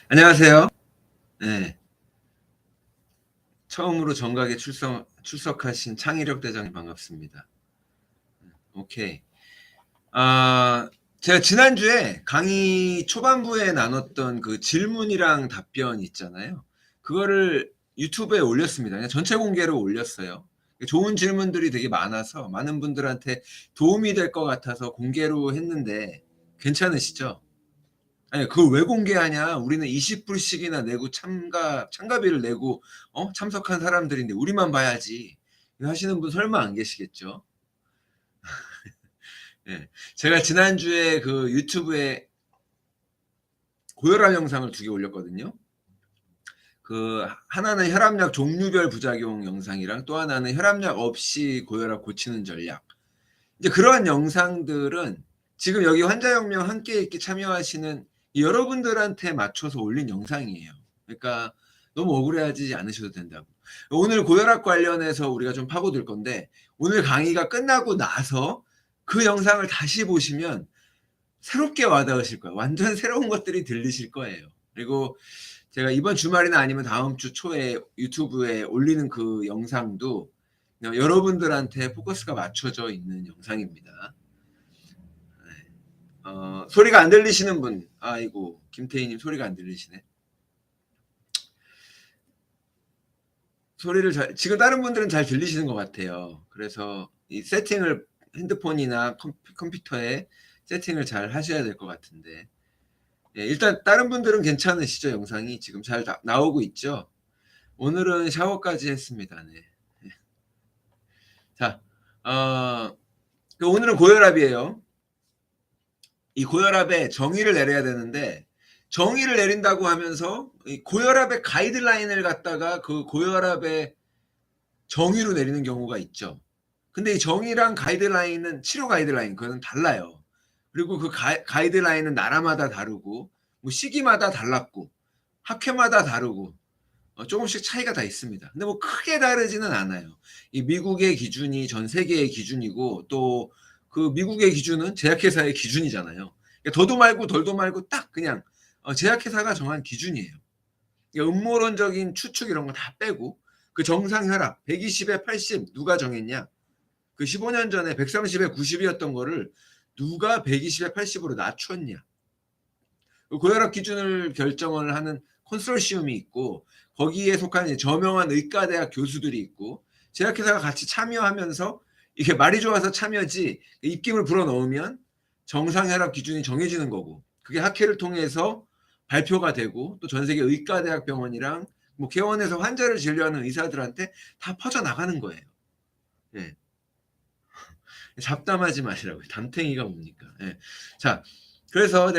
안녕하세요. 네. 처음으로 정각에 출석하신 창의력 대장님 반갑습니다. 오케이. 아, 제가 지난주에 강의 초반부에 나눴던 그 질문이랑 답변 있잖아요. 그거를 유튜브에 올렸습니다. 그냥 전체 공개로 올렸어요. 좋은 질문들이 되게 많아서 많은 분들한테 도움이 될 것 같아서 공개로 했는데 괜찮으시죠? 아니, 그걸 왜 공개하냐? 우리는 20불씩이나 내고 참가비를 내고 참석한 사람들인데 우리만 봐야지. 이거 하시는 분 설마 안 계시겠죠? 예. 제가 지난주에 그 유튜브에 고혈압 영상을 2개 올렸거든요. 그 하나는 혈압약 종류별 부작용 영상이랑 또 하나는 혈압약 없이 고혈압 고치는 전략. 이제 그러한 영상들은 지금 여기 환자혁명 함께 있기 참여하시는 여러분들한테 맞춰서 올린 영상이에요. 그러니까 너무 억울해하지 않으셔도 된다고. 오늘 고혈압 관련해서 우리가 좀 파고들 건데 오늘 강의가 끝나고 나서 그 영상을 다시 보시면 새롭게 와닿으실 거예요. 완전 새로운 것들이 들리실 거예요. 그리고 제가 이번 주말이나 아니면 다음 주 초에 유튜브에 올리는 그 영상도 여러분들한테 포커스가 맞춰져 있는 영상입니다. 소리가 안 들리시는 분, 아이고, 김태희님 소리가 안 들리시네. 지금 다른 분들은 잘 들리시는 것 같아요. 그래서 이 세팅을 핸드폰이나 컴퓨터에 세팅을 잘 하셔야 될 것 같은데. 예, 일단 다른 분들은 괜찮으시죠? 영상이 지금 잘 나오고 있죠? 오늘은 샤워까지 했습니다. 네. 자, 오늘은 고혈압이에요. 이 고혈압에 정의를 내려야 되는데 정의를 내린다고 하면서 이 고혈압의 가이드라인을 갖다가 그 고혈압의 정의로 내리는 경우가 있죠. 근데 이 정의랑 가이드라인은 치료 가이드라인 그거는 달라요. 그리고 그 가이드라인은 나라마다 다르고 뭐 시기마다 달랐고 학회마다 다르고 조금씩 차이가 다 있습니다. 근데 뭐 크게 다르지는 않아요. 이 미국의 기준이 전 세계의 기준이고 또 그 미국의 기준은 제약회사의 기준이잖아요. 그러니까 더도 말고 덜도 말고 딱 그냥 제약회사가 정한 기준이에요. 그러니까 음모론적인 추측 이런 거 다 빼고 그 정상 혈압 120에 80 누가 정했냐? 그 15년 전에 130에 90이었던 거를 누가 120에 80으로 낮췄냐? 그 고혈압 기준을 결정을 하는 컨소시엄이 있고 거기에 속한 이제 저명한 의과대학 교수들이 있고 제약회사가 같이 참여하면서 이게 말이 좋아서 참여지 입김을 불어넣으면 정상 혈압 기준이 정해지는 거고 그게 학회를 통해서 발표가 되고 또 전 세계 의과대학 병원이랑 뭐 개원해서 환자를 진료하는 의사들한테 다 퍼져 나가는 거예요. 예. 잡담하지 마시라고요. 담탱이가 뭡니까? 예. 자, 그래서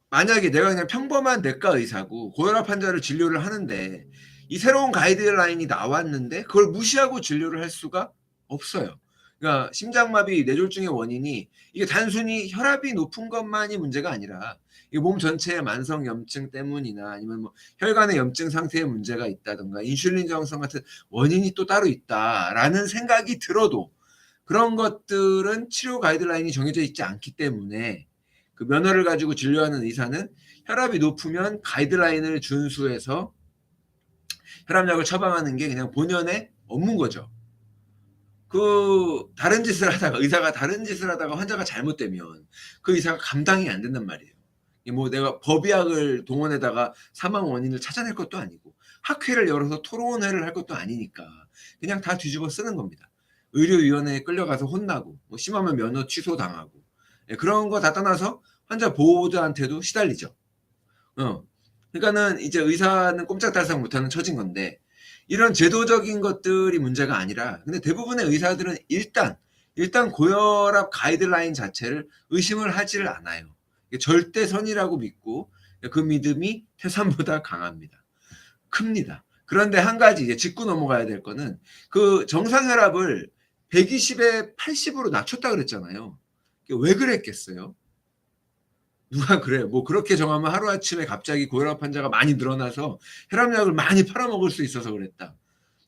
만약에 내가 그냥 평범한 내과 의사고 고혈압 환자를 진료를 하는데 이 새로운 가이드라인이 나왔는데 그걸 무시하고 진료를 할 수가 없어요. 그러니까 심장마비, 뇌졸중의 원인이 이게 단순히 혈압이 높은 것만이 문제가 아니라 이 몸 전체의 만성 염증 때문이나 아니면 뭐 혈관의 염증 상태에 문제가 있다든가 인슐린 저항성 같은 원인이 또 따로 있다라는 생각이 들어도 그런 것들은 치료 가이드라인이 정해져 있지 않기 때문에 그 면허를 가지고 진료하는 의사는 혈압이 높으면 가이드라인을 준수해서 혈압약을 처방하는 게 그냥 본연의 업무인 거죠. 그 다른 짓을 하다가 의사가 다른 짓을 하다가 환자가 잘못되면 그 의사가 감당이 안 된단 말이에요. 뭐 내가 법의학을 동원해다가 사망 원인을 찾아낼 것도 아니고 학회를 열어서 토론회를 할 것도 아니니까 그냥 다 뒤집어 쓰는 겁니다. 의료위원회에 끌려가서 혼나고 뭐 심하면 면허 취소당하고 그런 거 다 떠나서 환자 보호자한테도 시달리죠. 그러니까는 이제 의사는 꼼짝달싹 못하는 처진 건데 이런 제도적인 것들이 문제가 아니라 근데 대부분의 의사들은 일단 고혈압 가이드라인 자체를 의심을 하지를 않아요. 절대선이라고 믿고 그 믿음이 태산보다 강합니다. 큽니다. 그런데 한 가지 이제 짚고 넘어가야 될 거는 그 정상 혈압을 120에 80으로 낮췄다 그랬잖아요. 왜 그랬겠어요? 누가 그래요? 뭐 그렇게 정하면 하루아침에 갑자기 고혈압 환자가 많이 늘어나서 혈압약을 많이 팔아먹을 수 있어서 그랬다.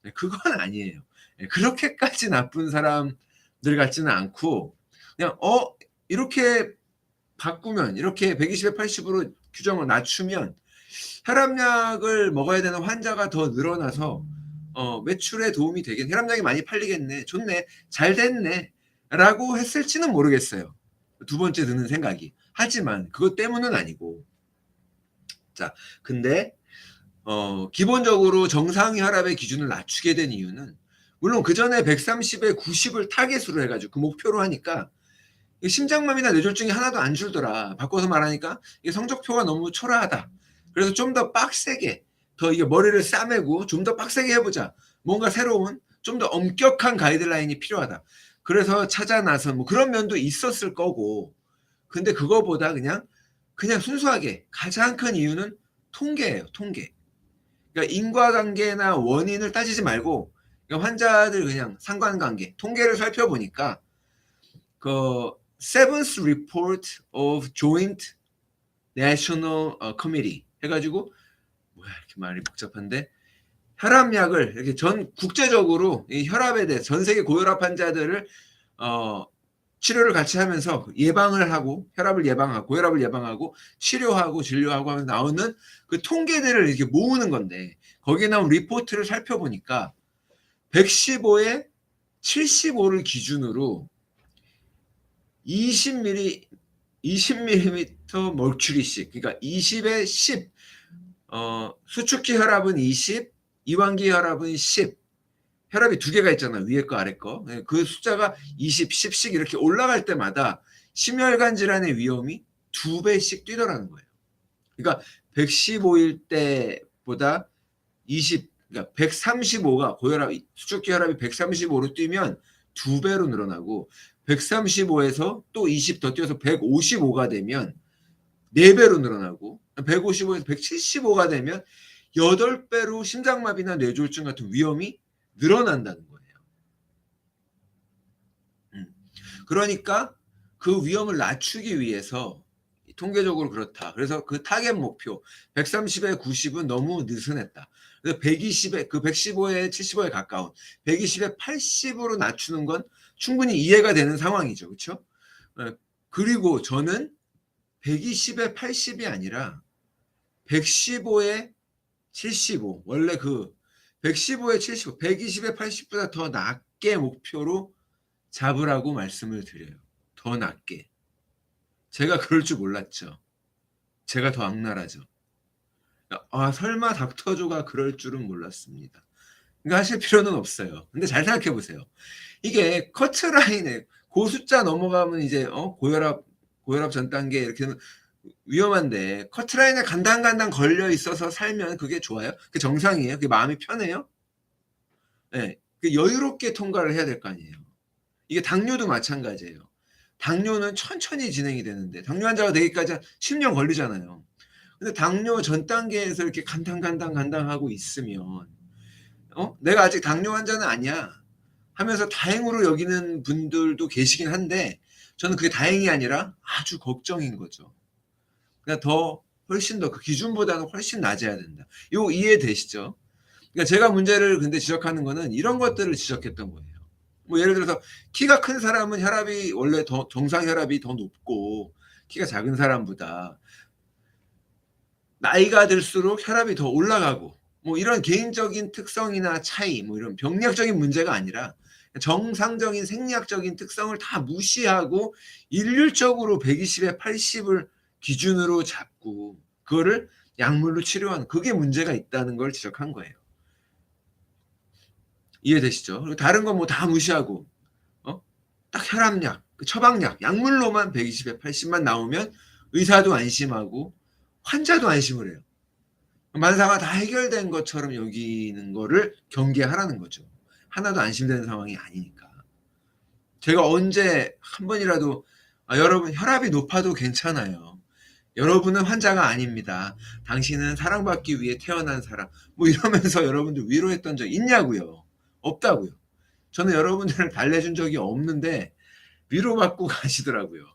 네, 그건 아니에요. 네, 그렇게까지 나쁜 사람들 같지는 않고 그냥 이렇게 바꾸면 이렇게 120에 80으로 규정을 낮추면 혈압약을 먹어야 되는 환자가 더 늘어나서 매출에 도움이 되겠네. 혈압약이 많이 팔리겠네. 좋네. 잘 됐네. 라고 했을지는 모르겠어요. 두 번째 드는 생각이. 하지만 그것 때문은 아니고. 자, 근데 기본적으로 정상 혈압의 기준을 낮추게 된 이유는 물론 그 전에 130에 90을 타겟으로 해가지고 그 목표로 하니까 심장마비나 뇌졸중이 하나도 안 줄더라. 바꿔서 말하니까 이게 성적표가 너무 초라하다. 그래서 좀 더 빡세게 더 이게 머리를 싸매고 좀 더 빡세게 해보자. 뭔가 새로운 좀 더 엄격한 가이드라인이 필요하다. 그래서 찾아 나선 뭐 그런 면도 있었을 거고. 근데 그거보다 그냥 순수하게 가장 큰 이유는 통계예요. 통계. 그러니까 인과관계나 원인을 따지지 말고 그러니까 환자들 그냥 상관관계, 통계를 살펴보니까 그 Seventh Report of Joint National Committee 해가지고 뭐야 이렇게 말이 복잡한데 혈압약을 이렇게 전 국제적으로 이 혈압에 대해 전 세계 고혈압 환자들을 치료를 같이 하면서 예방을 하고 혈압을 예방하고 고혈압을 예방하고 치료하고 진료하고 하면서 나오는 그 통계들을 이렇게 모으는 건데 거기에 나온 리포트를 살펴보니까 115에 75를 기준으로 20mm 멀큐리씩 그러니까 20에 10 수축기 혈압은 20 이완기 혈압은 10 혈압이 두 개가 있잖아. 위에 거 아래 거. 그 숫자가 20, 10씩 이렇게 올라갈 때마다 심혈관 질환의 위험이 2배씩 뛰더라는 거예요. 그러니까 115일 때보다 20 그러니까 135가 고혈압 수축기 혈압이 135로 뛰면 2배로 늘어나고 135에서 또 20 더 뛰어서 155가 되면 4배로 늘어나고 155에서 175가 되면 8배로 심장마비나 뇌졸중 같은 위험이 늘어난다는 거예요. 그러니까 그 위험을 낮추기 위해서 통계적으로 그렇다. 그래서 그 타겟 목표 130에 90은 너무 느슨했다. 그래서 120에 그 115에 75에 가까운 120에 80으로 낮추는 건 충분히 이해가 되는 상황이죠. 그렇죠? 그리고 저는 120에 80이 아니라 115에 75 원래 그 115에 75 120에 80보다 더 낮게 목표로 잡으라고 말씀을 드려요. 더 낮게. 제가 그럴 줄 몰랐죠. 제가 더 악랄하죠. 설마 닥터조가 그럴 줄은 몰랐습니다. 그러니까 하실 필요는 없어요. 근데 잘 생각해 보세요. 이게 커트라인에 고숫자 넘어가면 이제 고혈압 전 단계 이렇게는 위험한데 커트라인에 간당간당 걸려 있어서 살면 그게 좋아요? 그게 정상이에요? 그게 마음이 편해요? 네, 여유롭게 통과를 해야 될 거 아니에요. 이게 당뇨도 마찬가지예요. 당뇨는 천천히 진행이 되는데 당뇨 환자가 되기까지 한 10년 걸리잖아요. 근데 당뇨 전 단계에서 이렇게 간당간당하고 있으면 내가 아직 당뇨 환자는 아니야 하면서 다행으로 여기는 분들도 계시긴 한데 저는 그게 다행이 아니라 아주 걱정인 거죠. 그러니까 훨씬 더 그 기준보다는 훨씬 낮아야 된다. 이거 이해되시죠? 그러니까 제가 문제를 근데 지적하는 거는 이런 것들을 지적했던 거예요. 뭐 예를 들어서 키가 큰 사람은 혈압이 원래 더 정상 혈압이 더 높고 키가 작은 사람보다 나이가 들수록 혈압이 더 올라가고 뭐 이런 개인적인 특성이나 차이 뭐 이런 병리학적인 문제가 아니라 정상적인 생리학적인 특성을 다 무시하고 일률적으로 120에 80을 기준으로 잡고 그거를 약물로 치료하는 그게 문제가 있다는 걸 지적한 거예요. 이해되시죠? 그리고 다른 건 뭐 다 무시하고 딱 혈압약, 처방약, 약물로만 120에 80만 나오면 의사도 안심하고 환자도 안심을 해요. 만사가 다 해결된 것처럼 여기는 거를 경계하라는 거죠. 하나도 안심되는 상황이 아니니까. 제가 언제 한 번이라도 여러분 혈압이 높아도 괜찮아요. 여러분은 환자가 아닙니다. 당신은 사랑받기 위해 태어난 사람. 뭐 이러면서 여러분들 위로했던 적 있냐고요. 없다고요. 저는 여러분들을 달래준 적이 없는데 위로받고 가시더라고요.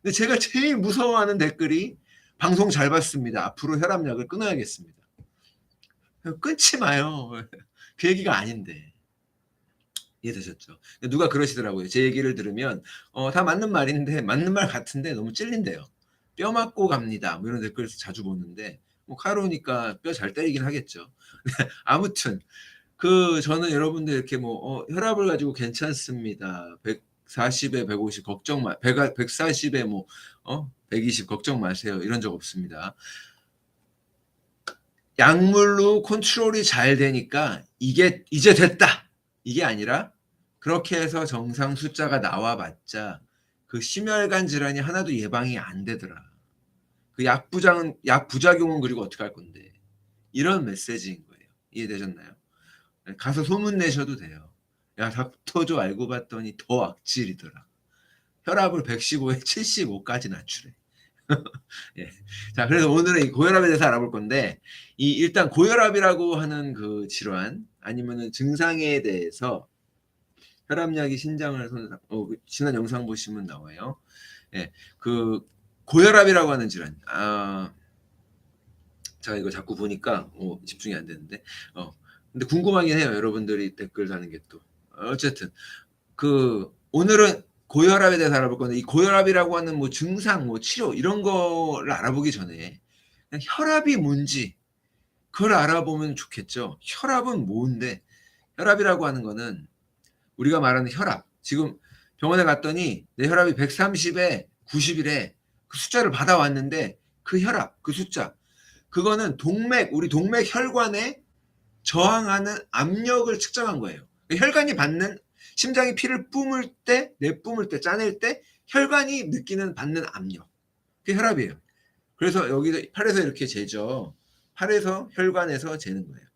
근데 제가 제일 무서워하는 댓글이 방송 잘 봤습니다. 앞으로 혈압약을 끊어야겠습니다. 끊지 마요. 그 얘기가 아닌데. 이해되셨죠? 누가 그러시더라고요. 제 얘기를 들으면 다 맞는 말인데 맞는 말 같은데 너무 찔린대요. 뼈 맞고 갑니다. 뭐 이런 댓글을 자주 보는데 뭐 카로니까 뼈 잘 때리긴 하겠죠. 아무튼 저는 여러분들 이렇게 뭐 혈압을 가지고 괜찮습니다. 140에 150 걱정 마 140에 뭐 120 걱정 마세요. 이런 적 없습니다. 약물로 컨트롤이 잘 되니까 '이게 이제 됐다.' 이게 아니라 그렇게 해서 정상 숫자가 나와 봤자 그 심혈관 질환이 하나도 예방이 안 되더라. 그 약 부작용은 그리고 어떡할 건데. 이런 메시지인 거예요. 이해되셨나요? 예, 가서 소문 내셔도 돼요. "야 닥터조 알고 봤더니 더 악질이더라. 혈압을 115에 75 까지 낮추래." 예. 자, 그래서 오늘은 이 고혈압에 대해서 알아볼 건데 이 일단 고혈압이라고 하는 그 질환 아니면은 증상에 대해서 혈압약이 신장을 지난 영상 보시면 나와요. 예. 그 고혈압이라고 하는 질환. 제가 이거 자꾸 보니까 집중이 안 되는데. 근데 궁금하긴 해요. 여러분들이 댓글 다는 게 또. 어쨌든 오늘은 고혈압에 대해서 알아볼 건데 이 고혈압이라고 하는 뭐 증상 뭐 치료 이런 거를 알아보기 전에 그냥 혈압이 뭔지 그걸 알아보면 좋겠죠. 혈압은 뭔데? 혈압이라고 하는 거는 우리가 말하는 혈압. 지금 병원에 갔더니 내 혈압이 130에 90이래. 그 숫자를 받아왔는데 그 혈압, 그 숫자 그거는 우리 동맥 혈관에 저항하는 압력을 측정한 거예요. 혈관이 받는 심장이 피를 뿜을 때, 내뿜을 때, 짜낼 때 혈관이 받는 압력. 그게 혈압이에요. 그래서 여기서 팔에서 이렇게 재죠. 팔에서 혈관에서 재는 거예요.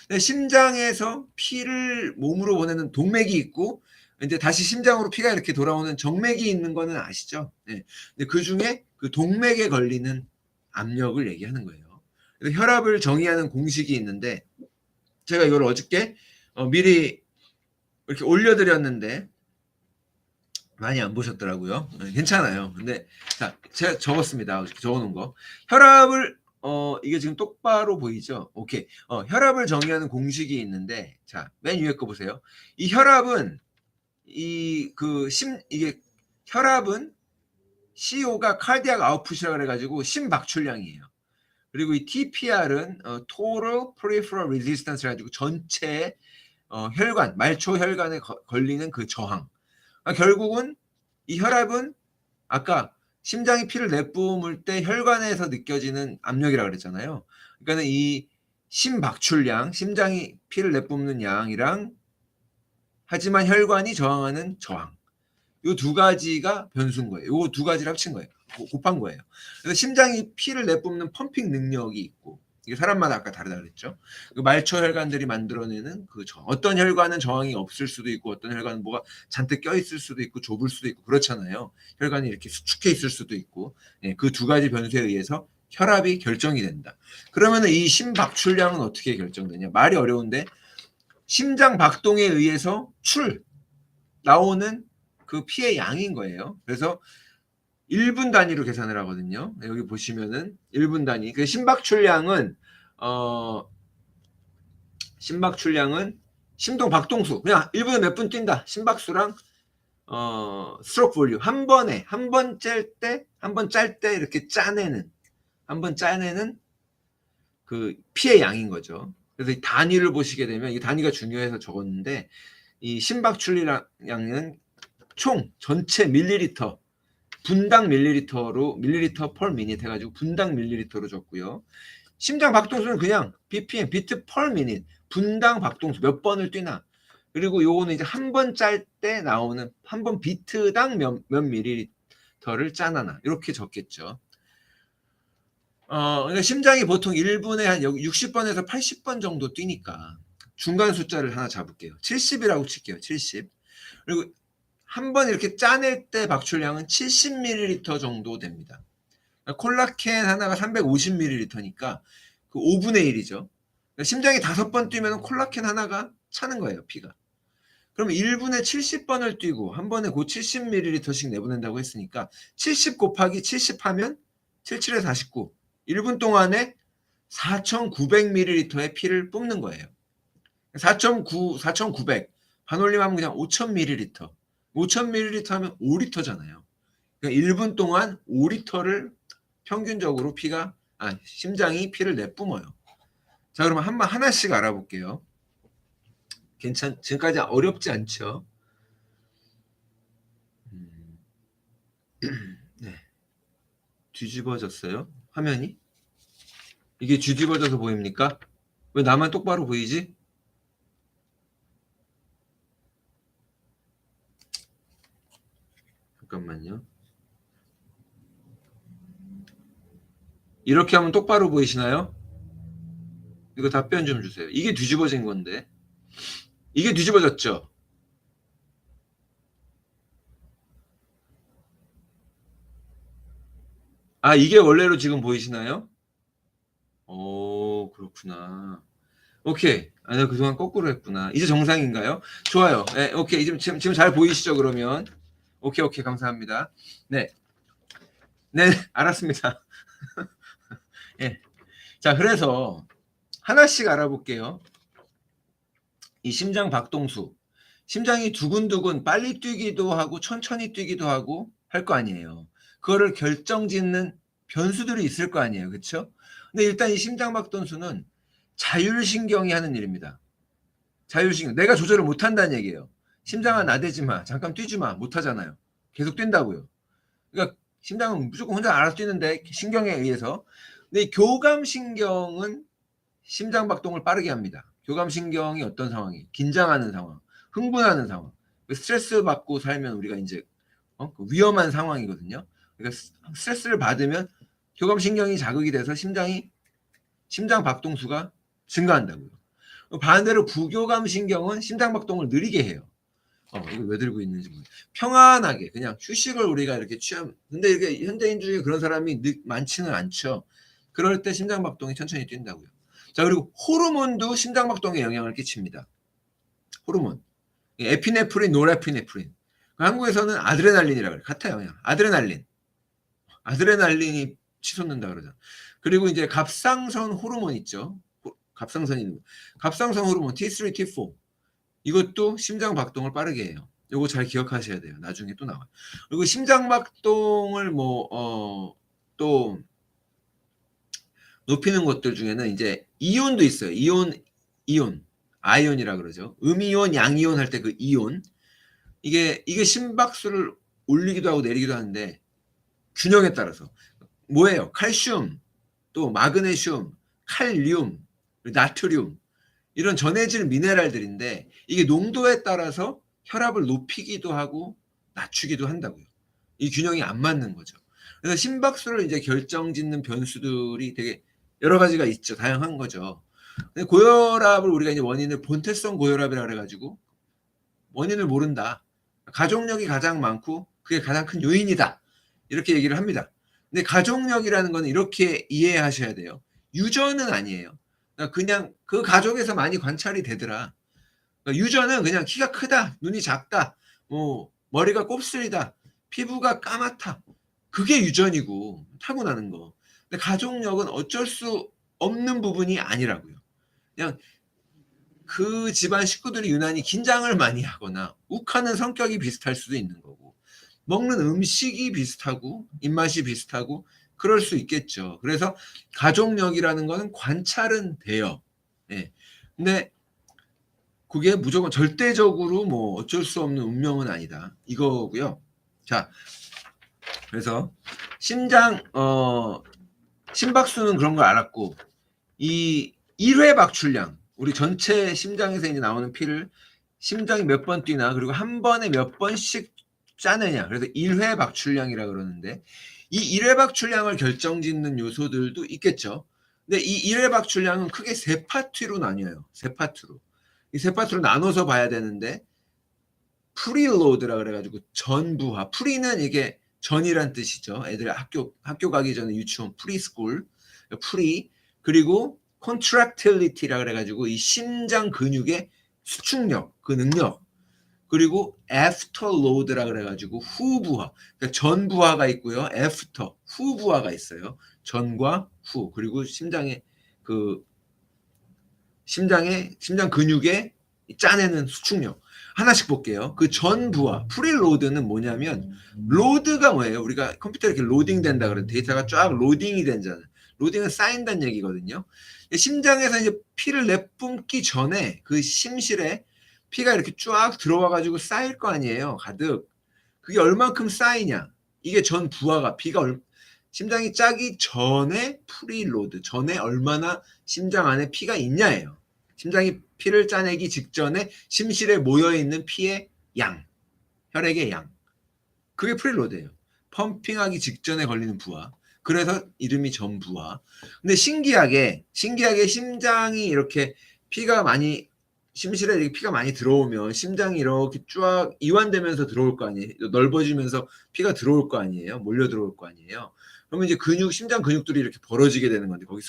근데 심장에서 피를 몸으로 보내는 동맥이 있고 이제 다시 심장으로 피가 이렇게 돌아오는 정맥이 있는 거는 아시죠? 네. 근데 그중에 그 동맥에 걸리는 압력을 얘기하는 거예요. 그래서 혈압을 정의하는 공식이 있는데 제가 이걸 어저께 미리 이렇게 올려드렸는데 많이 안 보셨더라고요. 괜찮아요. 근데 자, 제가 적었습니다. 적어놓은 거. 혈압을 이게 지금 똑바로 보이죠? 오케이. 혈압을 정의하는 공식이 있는데 자, 맨 위에 거 보세요. 이 혈압은 이게 혈압은 CO가 카디악 아웃풋이라 그래 가지고 심박출량이에요. 그리고 이 TPR은 Total Peripheral Resistance 해 가지고 전체 혈관, 말초 혈관에 걸리는 그 저항. 결국은 이 혈압은 아까 심장이 피를 내뿜을 때 혈관에서 느껴지는 압력이라고 그랬잖아요. 그러니까는 이 심박출량, 심장이 피를 내뿜는 양이랑 하지만 혈관이 저항하는 저항. 요 두 가지가 변수인 거예요. 요 두 가지를 합친 거예요. 곱한 거예요. 그래서 심장이 피를 내뿜는 펌핑 능력이 있고 이게 사람마다 아까 다르다 그랬죠. 그 말초 혈관들이 만들어내는 어떤 혈관은 저항이 없을 수도 있고 어떤 혈관은 뭐가 잔뜩 껴 있을 수도 있고 좁을 수도 있고 그렇잖아요. 혈관이 이렇게 수축해 있을 수도 있고 그 두 가지 변수에 의해서 혈압이 결정이 된다. 그러면은 이 심박출량은 어떻게 결정되냐? 말이 어려운데 심장 박동에 의해서 나오는 그 피의 양인 거예요. 그래서 1분 단위로 계산을 하거든요. 여기 보시면은 1분 단위. 그 심박출량은 심동 박동수. 그냥 1분에 몇 분 뛴다. 심박수랑 스트로크 볼륨 한 번 짤 때 이렇게 한 번 짜내는 그 피의 양인 거죠. 그래서 이 단위를 보시게 되면 이 단위가 중요해서 적었는데 이 심박출량은 총 전체 밀리리터 분당 밀리리터로 밀리리터 per minute 해가지고 분당 밀리리터로 줬고요. 심장 박동수는 그냥 BPM 비트 per minute 분당 박동수 몇 번을 뛰나. 그리고 요거는 이제 한 번 짤 때 나오는 한 번 비트당 몇 밀리리터를 짜나나 이렇게 적겠죠. 그러니까 심장이 보통 1분에 한 60번에서 80번 정도 뛰니까 중간 숫자를 하나 잡을게요. 70이라고 칠게요. 70. 그리고 한 번 이렇게 짜낼 때 박출량은 70ml 정도 됩니다. 콜라겐 하나가 350ml니까 그 5분의 1이죠. 심장이 5번 뛰면 콜라겐 하나가 차는 거예요, 피가. 그러면 1분에 70번을 뛰고 한 번에 그 70ml씩 내보낸다고 했으니까 70 곱하기 70 하면 77에 49. 1분 동안에 4,900ml의 피를 뿜는 거예요. 4,900. 반올림하면 그냥 5,000ml. 5,000ml 하면 5리터잖아요. 그러니까 1분 동안 5리터를 평균적으로 피가 심장이 피를 내뿜어요. 자, 그러면 한번 하나씩 알아볼게요. 지금까지 어렵지 않죠? 네. 뒤집어졌어요? 화면이? 이게 뒤집어져서 보입니까? 왜 나만 똑바로 보이지? 잠깐만요. 이렇게 하면 똑바로 보이시나요? 이거 답변 좀 주세요. 이게 뒤집어진 건데. 이게 뒤집어졌죠? 이게 원래로 지금 보이시나요? 오, 그렇구나. 오케이. 내가 그동안 거꾸로 했구나. 이제 정상인가요? 좋아요. 네, 오케이. 지금 잘 보이시죠, 그러면? 오케이, 감사합니다. 네. 네, 알았습니다. 예. 자, 그래서 하나씩 알아볼게요. 이 심장 박동수. 심장이 두근두근 빨리 뛰기도 하고 천천히 뛰기도 하고 할 거 아니에요. 그거를 결정짓는 변수들이 있을 거 아니에요. 그렇죠? 근데 일단 이 심장 박동수는 자율신경이 하는 일입니다. 자율신경. 내가 조절을 못 한다는 얘기예요. 심장아 나대지 마. 잠깐 뛰지 마. 못 하잖아요. 계속 뛴다고요. 그러니까 심장은 무조건 혼자 알아서 뛰는데 신경에 의해서. 근데 이 교감신경은 심장 박동을 빠르게 합니다. 교감신경이 어떤 상황이? 긴장하는 상황, 흥분하는 상황, 스트레스 받고 살면 우리가 이제 위험한 상황이거든요. 그러니까 스트레스를 받으면 교감신경이 자극이 돼서 심장 박동수가 증가한다고요. 반대로 부교감신경은 심장 박동을 느리게 해요. 이거 왜 들고 있는지 모르겠어요. 평안하게 그냥 휴식을 우리가 이렇게 근데 이게 현대인 중에 그런 사람이 많지는 않죠. 그럴 때 심장 박동이 천천히 뛴다고요. 자, 그리고 호르몬도 심장 박동에 영향을 끼칩니다. 호르몬. 에피네프린, 노르에피네프린. 한국에서는 아드레날린이라고 그래요. 같아요, 그냥. 아드레날린이 치솟는다 그러죠. 그리고 이제 갑상선 호르몬 있죠. 갑상선 호르몬 T3, T4. 이것도 심장 박동을 빠르게 해요. 요거 잘 기억하셔야 돼요. 나중에 또 나와요. 그리고 심장 박동을 또 높이는 것들 중에는 이제 이온도 있어요. 아이온이라 그러죠. 음이온, 양이온 할 때 그 이온. 이게 심박수를 올리기도 하고 내리기도 하는데 균형에 따라서 뭐예요? 칼슘, 또 마그네슘, 칼륨, 나트륨 이런 전해질 미네랄들인데 이게 농도에 따라서 혈압을 높이기도 하고 낮추기도 한다고요. 이 균형이 안 맞는 거죠. 그래서 심박수를 이제 결정짓는 변수들이 되게 여러 가지가 있죠. 다양한 거죠. 근데 고혈압을 우리가 이제 원인을 본태성 고혈압이라 그래가지고 원인을 모른다. 가족력이 가장 많고 그게 가장 큰 요인이다. 이렇게 얘기를 합니다. 근데 가족력이라는 건 이렇게 이해하셔야 돼요. 유전은 아니에요. 그냥 그 가족에서 많이 관찰이 되더라. 유전은 그냥 키가 크다, 눈이 작다, 머리가 곱슬이다, 피부가 까맣다. 그게 유전이고 타고나는 거. 근데 가족력은 어쩔 수 없는 부분이 아니라고요. 그냥 그 집안 식구들이 유난히 긴장을 많이 하거나 욱하는 성격이 비슷할 수도 있는 거고 먹는 음식이 비슷하고 입맛이 비슷하고 그럴 수 있겠죠. 그래서 가족력이라는 거는 관찰은 돼요. 예. 근데 그게 무조건 절대적으로 어쩔 수 없는 운명은 아니다. 이거고요. 자, 그래서 심박수는 그런 걸 알았고 이 1회 박출량 우리 전체 심장에서 이제 나오는 피를 심장이 몇 번 뛰나 그리고 한 번에 몇 번씩 짜느냐 그래서 1회 박출량이라 그러는데 이 1회 박출량을 결정짓는 요소들도 있겠죠. 근데 이 1회 박출량은 크게 세 파트로 나뉘어요. 이 세 파트로 나눠서 봐야 되는데 프리로드라 그래가지고 전부하. 프리는 이게 전이란 뜻이죠. 애들 학교 가기 전에 유치원 프리스쿨 프리. 그리고 contractility라 그래가지고 이 심장 근육의 수축력, 그 능력. 그리고 afterload라 그래가지고 후부하. 그러니까 전부하가 있고요. after 후부하가 있어요. 전과 후. 그리고 심장 근육의 짜내는 수축력. 하나씩 볼게요. 그 전부하, 프리로드는 뭐냐면 로드가 뭐예요? 우리가 컴퓨터에 이렇게 로딩 된다 그러는 데이터가 쫙 로딩이 된잖아요. 로딩은 쌓인다는 얘기거든요. 심장에서 이제 피를 내뿜기 전에 그 심실에 피가 이렇게 쫙 들어와 가지고 쌓일 거 아니에요, 가득. 그게 얼만큼 쌓이냐. 이게 전 부하가 심장이 짜기 전에 프리로드 전에 얼마나 심장 안에 피가 있냐예요. 심장이 피를 짜내기 직전에 심실에 모여 있는 피의 양, 혈액의 양. 그게 프리로드예요. 펌핑하기 직전에 걸리는 부하. 그래서 이름이 전부하. 근데 신기하게 심장이 이렇게 피가 많이 심실에 이렇게 피가 많이 들어오면 심장이 이렇게 쫙 이완되면서 들어올 거 아니에요. 넓어지면서 피가 들어올 거 아니에요. 몰려 들어올 거 아니에요. 그러면 이제 심장 근육들이 이렇게 벌어지게 되는 건데 거기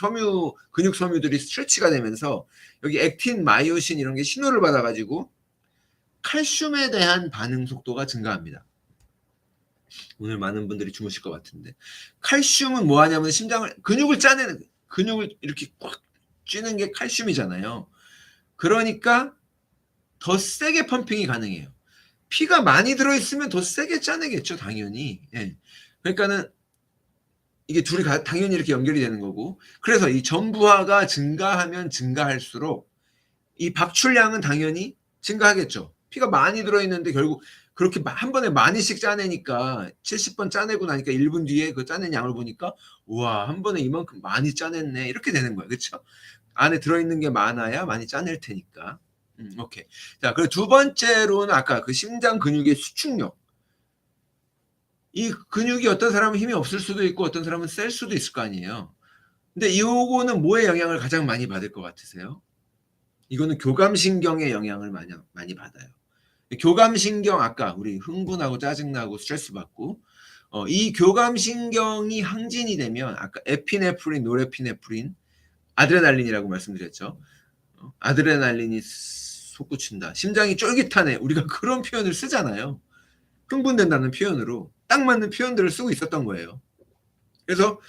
근육 섬유들이 스트레치가 되면서 여기 액틴, 마이오신 이런 게 신호를 받아가지고 칼슘에 대한 반응 속도가 증가합니다. 오늘 많은 분들이 주무실 것 같은데 칼슘은 뭐 하냐면 근육을 이렇게 꽉 쥐는 게 칼슘이잖아요. 그러니까 더 세게 펌핑이 가능해요. 피가 많이 들어있으면 더 세게 짜내겠죠, 당연히. 예. 그러니까는 이게 둘이 당연히 이렇게 연결이 되는 거고. 그래서 이 전부하가 증가하면 증가할수록 이 박출량은 당연히 증가하겠죠. 피가 많이 들어있는데 결국 그렇게 한 번에 많이씩 짜내니까 70번 짜내고 나니까 1분 뒤에 그 짜낸 양을 보니까 우와, 한 번에 이만큼 많이 짜냈네. 이렇게 되는 거예요. 그렇죠? 안에 들어있는 게 많아야 많이 짜낼 테니까. 오케이. 자, 그리고 두 번째로는 아까 그 심장 근육의 수축력. 이 근육이 어떤 사람은 힘이 없을 수도 있고 어떤 사람은 셀 수도 있을 거 아니에요. 근데 요거는 뭐의 영향을 가장 많이 받을 것 같으세요? 이거는 교감신경의 영향을 많이 받아요. 교감신경 아까 우리 흥분하고 짜증나고 스트레스 받고 이 교감신경이 항진이 되면 아까 에피네프린, 노레피네프린, 아드레날린이라고 말씀드렸죠. 아드레날린이 솟구친다. 심장이 쫄깃하네. 우리가 그런 표현을 쓰잖아요. 흥분된다는 표현으로 딱 맞는 표현들을 쓰고 있었던 거예요. 그래서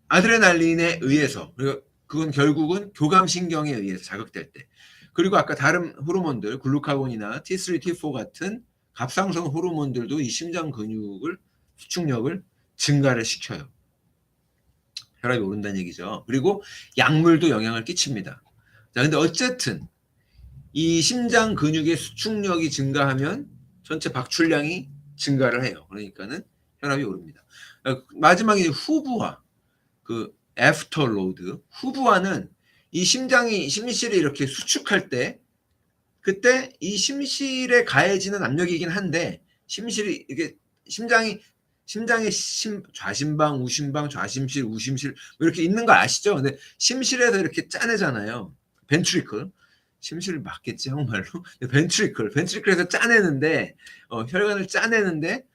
아드레날린에 의해서 그리고 그건 결국은 교감신경에 의해서 자극될 때 그리고 아까 다른 호르몬들 글루카곤이나 T3, T4 같은 갑상선 호르몬들도 이 심장 근육을 수축력을 증가를 시켜요. 혈압이 오른다는 얘기죠. 그리고 약물도 영향을 끼칩니다. 자, 근데 어쨌든 이 심장 근육의 수축력이 증가하면 전체 박출량이 증가를 해요. 그러니까는 혈압이 오릅니다. 마지막에 후부하, 그 애프터 로드. 후부하는 이 심실이 이렇게 수축할 때 그때 이 심실에 가해지는 압력이긴 한데 심실이 이게 심장의 좌심방, 우심방, 좌심실, 우심실 뭐 이렇게 있는 거 아시죠? 근데 심실에서 이렇게 짜내잖아요. 벤트리클. 심실 맞겠지 한국말로? 벤트리클에서 짜내는데 혈관을 짜내는데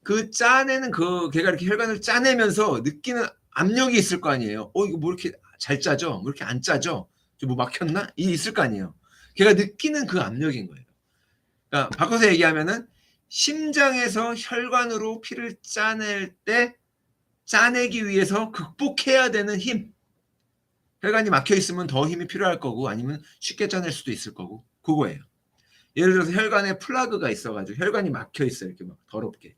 그 짜내는 걔가 이렇게 혈관을 짜내면서 느끼는 압력이 있을 거 아니에요. 이거 뭐 이렇게 잘 짜죠? 뭐 이렇게 안 짜죠? 뭐 막혔나? 이 있을 거 아니에요. 걔가 느끼는 그 압력인 거예요. 그러니까 바꿔서 얘기하면은 심장에서 혈관으로 피를 짜낼 때 짜내기 위해서 극복해야 되는 힘. 혈관이 막혀 있으면 더 힘이 필요할 거고 아니면 쉽게 짜낼 수도 있을 거고 그거예요. 예를 들어서 혈관에 플라그가 있어가지고 혈관이 막혀 있어요. 이렇게 막 더럽게.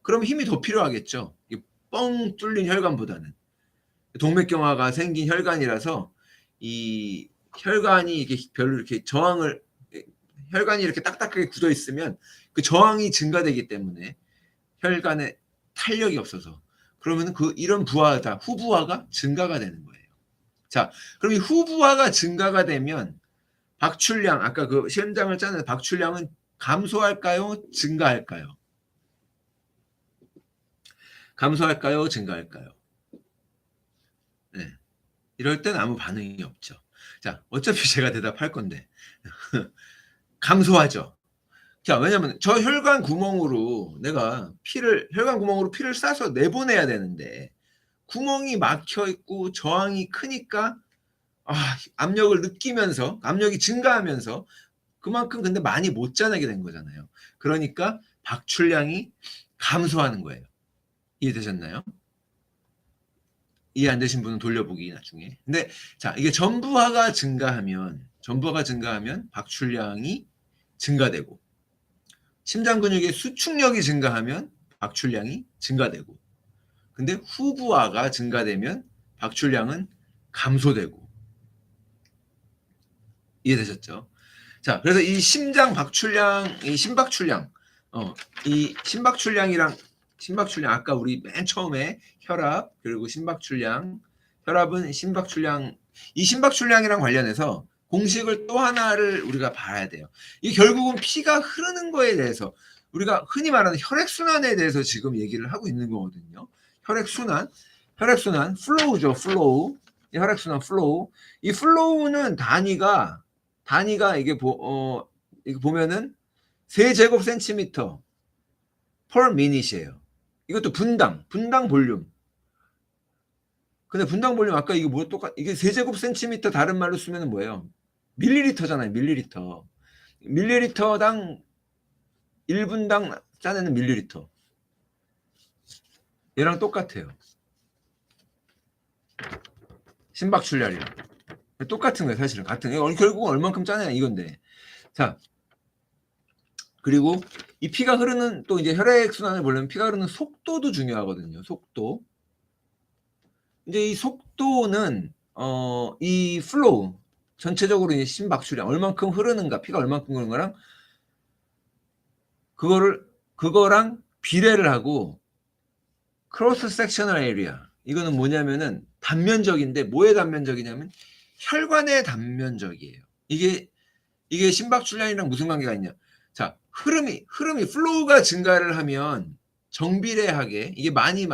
그럼 힘이 더 필요하겠죠. 뻥 뚫린 혈관보다는. 동맥경화가 생긴 혈관이라서 이 혈관이 이렇게 별로 이렇게 혈관이 이렇게 딱딱하게 굳어 있으면 그 저항이 증가되기 때문에 혈관에 탄력이 없어서 그러면 이런 후부하가 증가가 되는 거예요. 자, 그럼 이 후부하가 증가가 되면 박출량 아까 그 심장을 짜는 박출량은 감소할까요? 증가할까요? 감소할까요? 증가할까요? 네. 이럴 땐 아무 반응이 없죠. 자, 어차피 제가 대답할 건데. 감소하죠. 자, 왜냐면 저 혈관 구멍으로 피를 싸서 내보내야 되는데 구멍이 막혀 있고 저항이 크니까 압력을 느끼면서 압력이 증가하면서 그만큼 근데 많이 못 짜내게 된 거잖아요. 그러니까 박출량이 감소하는 거예요. 이해되셨나요? 이해 안 되신 분은 돌려보기 나중에. 근데 자, 이게 전부하가 증가하면 박출량이 증가되고 심장 근육의 수축력이 증가하면 박출량이 증가되고 근데 후부하가 증가되면 박출량은 감소되고. 이해되셨죠? 자, 그래서 이 심장 박출량, 이 심박출량, 이 심박출량이랑 심박출량 아까 우리 맨 처음에 혈압 그리고 심박출량, 혈압은 심박출량, 이 심박출량이랑 관련해서 공식을 또 하나를 우리가 봐야 돼요. 이 결국은 피가 흐르는 거에 대해서 우리가 흔히 말하는 혈액순환에 대해서 지금 얘기를 하고 있는 거거든요. 혈액순환, 플로우죠, 플로우. 이 혈액순환 플로우. 이 플로우는 단위가 이게 이거 보면은 세제곱센티미터 per minute이에요. 이것도 분당 볼륨. 근데 분당 볼륨 아까 이거 뭐 이게 세제곱센티미터 다른 말로 쓰면은 뭐예요? 밀리리터잖아요. 밀리리터당 1분당 짜내는 밀리리터. 얘랑 똑같아요. 심박출량이랑 똑같은 거예요. 사실은 같은 거예요. 결국은 얼만큼 짜내냐 이건데. 자, 그리고 이 피가 흐르는 또 이제 혈액순환을 보려면 피가 흐르는 속도도 중요하거든요. 속도. 이제 이 속도는 이 플로우 전체적으로 이제 심박출량 얼만큼 흐르는가, 피가 얼만큼 흐르는 거랑 그거랑 비례를 하고 크로스 섹셔널 에리아. 이거는 뭐냐면은 단면적인데 뭐의 단면적이냐면 혈관의 단면적이에요. 이게 심박출량이랑 무슨 관계가 있냐? 자, 흐름이 플로우가 증가를 하면 정비례하게 이게 많이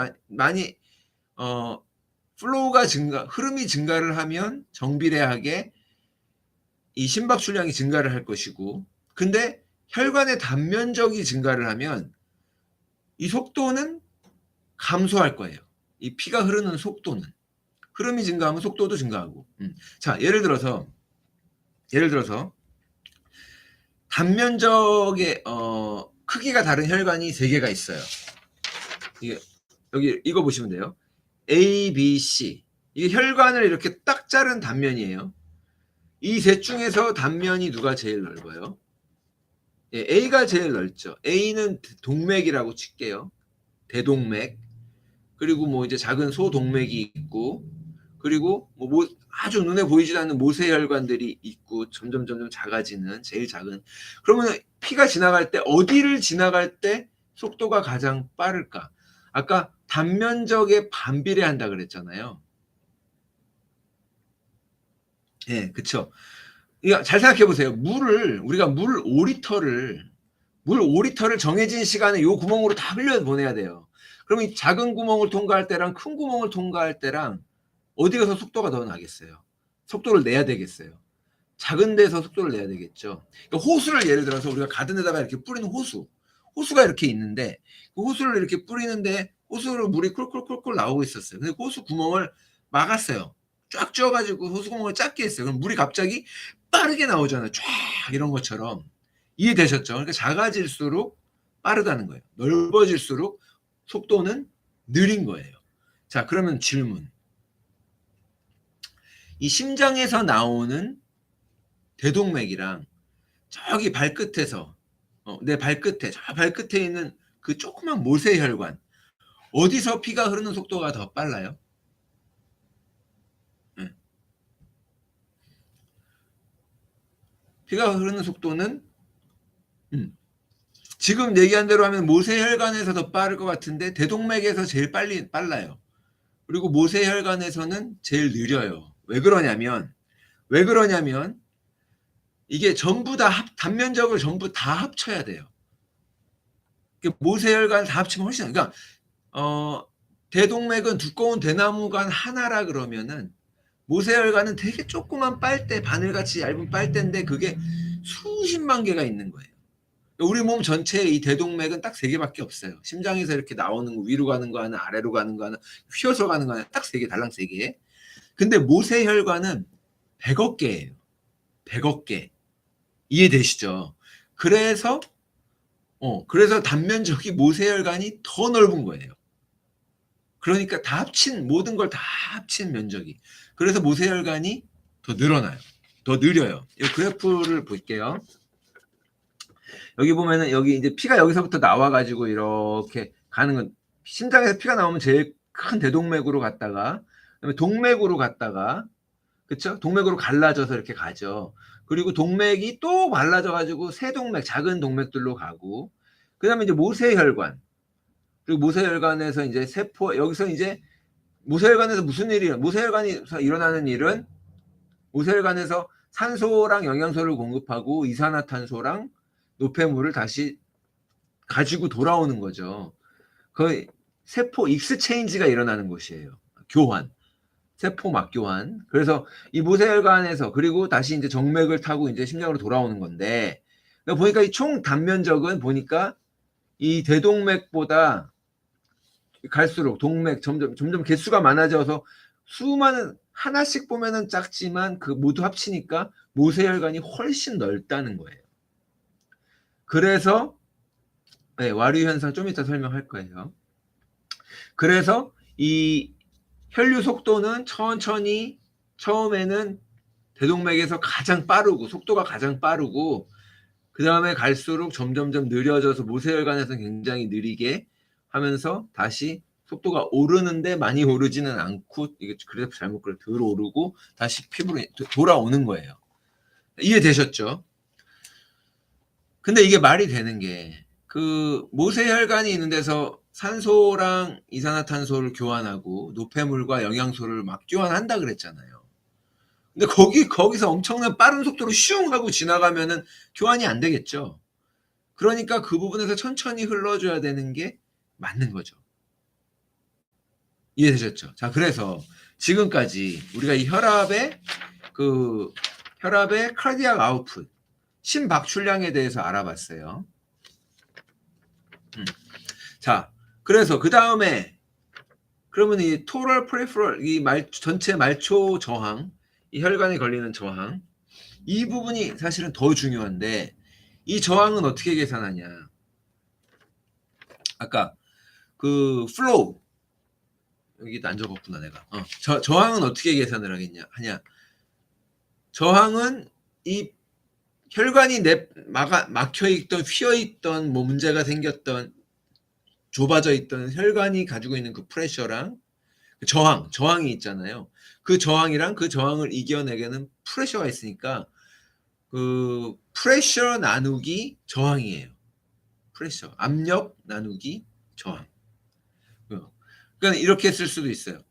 플로우가 흐름이 증가를 하면 정비례하게 이 심박출량이 증가를 할 것이고, 근데 혈관의 단면적이 증가를 하면 이 속도는 감소할 거예요. 이 피가 흐르는 속도는. 흐름이 증가하면 속도도 증가하고. 자, 예를 들어서 단면적의 크기가 다른 혈관이 3개가 있어요. 여기 이거 보시면 돼요. A, B, C. 이게 혈관을 이렇게 딱 자른 단면이에요. 이 셋 중에서 단면이 누가 제일 넓어요? 예, A가 제일 넓죠. A는 동맥이라고 칠게요. 대동맥. 그리고 뭐 이제 작은 소동맥이 있고, 그리고 뭐 아주 눈에 보이지 않는 모세혈관들이 있고 점점 작아지는 제일 작은. 그러면 피가 지나갈 때 어디를 지나갈 때 속도가 가장 빠를까? 아까 단면적에 반비례한다 그랬잖아요. 예, 그쵸. 잘 생각해 보세요. 우리가 물 5리터를 정해진 시간에 요 구멍으로 다 흘려보내야 돼요. 그럼 이 작은 구멍을 통과할 때랑 큰 구멍을 통과할 때랑 어디 가서 속도가 더 나겠어요? 속도를 내야 되겠어요. 작은 데서 속도를 내야 되겠죠. 그러니까 호수를 예를 들어서 우리가 가든에다가 이렇게 뿌리는 호수가 이렇게 있는데 그 호수를 이렇게 뿌리는데 호수로 물이 꿀꿀꿀꿀 나오고 있었어요. 근데 호수 구멍을 막았어요. 쫙 쥐어가지고 호수 구멍을 작게 했어요. 그럼 물이 갑자기 빠르게 나오잖아요. 쫙 이런 것처럼. 이해되셨죠? 그러니까 작아질수록 빠르다는 거예요. 넓어질수록 속도는 느린 거예요. 자, 그러면 질문. 이 심장에서 나오는 대동맥이랑 저기 발끝에서 내 발끝에 저 발끝에 있는 그 조그만 모세혈관 어디서 피가 흐르는 속도가 더 빨라요? 네. 피가 흐르는 속도는 지금 얘기한 대로 하면 모세혈관에서 더 빠를 것 같은데 대동맥에서 제일 빨라요. 그리고 모세혈관에서는 제일 느려요. 왜 그러냐면 이게 전부 다 단면적을 전부 다 합쳐야 돼요. 모세혈관 다 합치면 훨씬 그러니까 대동맥은 두꺼운 대나무관 하나라 그러면은 모세혈관은 되게 조그만 빨대 바늘같이 얇은 빨대인데 그게 수십만 개가 있는 거예요. 우리 몸 전체에 이 대동맥은 딱 3개밖에 없어요. 심장에서 이렇게 나오는 거 위로 가는 거 하나 아래로 가는 거 하나 휘어서 가는 거 하나 딱 3개 달랑 3개. 근데 모세혈관은 100억 개예요. 100억 개. 이해되시죠? 그래서 단면적이 모세혈관이 더 넓은 거예요. 그러니까 모든 걸 다 합친 면적이. 그래서 모세혈관이 더 늘어나요. 더 느려요. 이 그래프를 볼게요. 여기 보면은 여기 이제 피가 여기서부터 나와가지고 이렇게 가는 건 심장에서 피가 나오면 제일 큰 대동맥으로 갔다가 그다음에 동맥으로 갔다가 그쵸? 동맥으로 갈라져서 이렇게 가죠. 그리고 동맥이 또 갈라져 가지고 세동맥, 작은 동맥들로 가고 그다음에 이제 모세혈관 그리고 모세혈관에서 이제 세포 여기서 이제 모세혈관에서 무슨 일이 모세혈관에서 일어나는 일은 모세혈관에서 산소랑 영양소를 공급하고 이산화탄소랑 노폐물을 다시 가지고 돌아오는 거죠. 그 세포 익스체인지가 일어나는 곳이에요. 교환. 세포 막교환. 그래서 이 모세혈관에서 그리고 다시 이제 정맥을 타고 이제 심장으로 돌아오는 건데 보니까 이 총 단면적은 보니까 이 대동맥보다 갈수록 동맥 점점 개수가 많아져서 수많은 하나씩 보면은 작지만 그 모두 합치니까 모세혈관이 훨씬 넓다는 거예요. 그래서 네, 와류 현상 좀 이따 설명할 거예요. 그래서 이 혈류 속도는 천천히 처음에는 대동맥에서 가장 빠르고 속도가 가장 빠르고 그 다음에 갈수록 점점점 느려져서 모세혈관에서 굉장히 느리게 하면서 다시 속도가 오르는데 많이 오르지는 않고 이게 그래프 잘못 그려 덜 오르고 다시 피부로 돌아오는 거예요. 이해되셨죠? 근데 이게 말이 되는 게 그 모세혈관이 있는 데서 산소랑 이산화탄소를 교환하고 노폐물과 영양소를 막 교환한다 그랬잖아요. 근데 거기서 엄청난 빠른 속도로 슝 하고 지나가면은 교환이 안 되겠죠. 그러니까 그 부분에서 천천히 흘러줘야 되는 게 맞는 거죠. 이해되셨죠? 자, 그래서 지금까지 우리가 이 혈압의 카디악 아웃풋, 심박출량에 대해서 알아봤어요. 자, 그래서 그 다음에 그러면 이 토럴 프리퍼럴 전체 말초 저항, 이 혈관에 걸리는 저항, 이 부분이 사실은 더 중요한데 이 저항은 어떻게 계산하냐? 아까 그 플로우 여기도 안 적었구나 내가. 저항은 어떻게 계산을 하냐? 저항은 이 혈관이 막혀 있던 휘어 있던 뭐 문제가 생겼던 좁아져 있던 혈관이 가지고 있는 그 프레셔랑 그 저항이 있잖아요. 그 저항이랑 그 저항을 이겨내게는 프레셔가 있으니까 그 프레셔 나누기 저항이에요. 프레셔 압력 나누기 저항. 그러니까 이렇게 쓸 수도 있어요.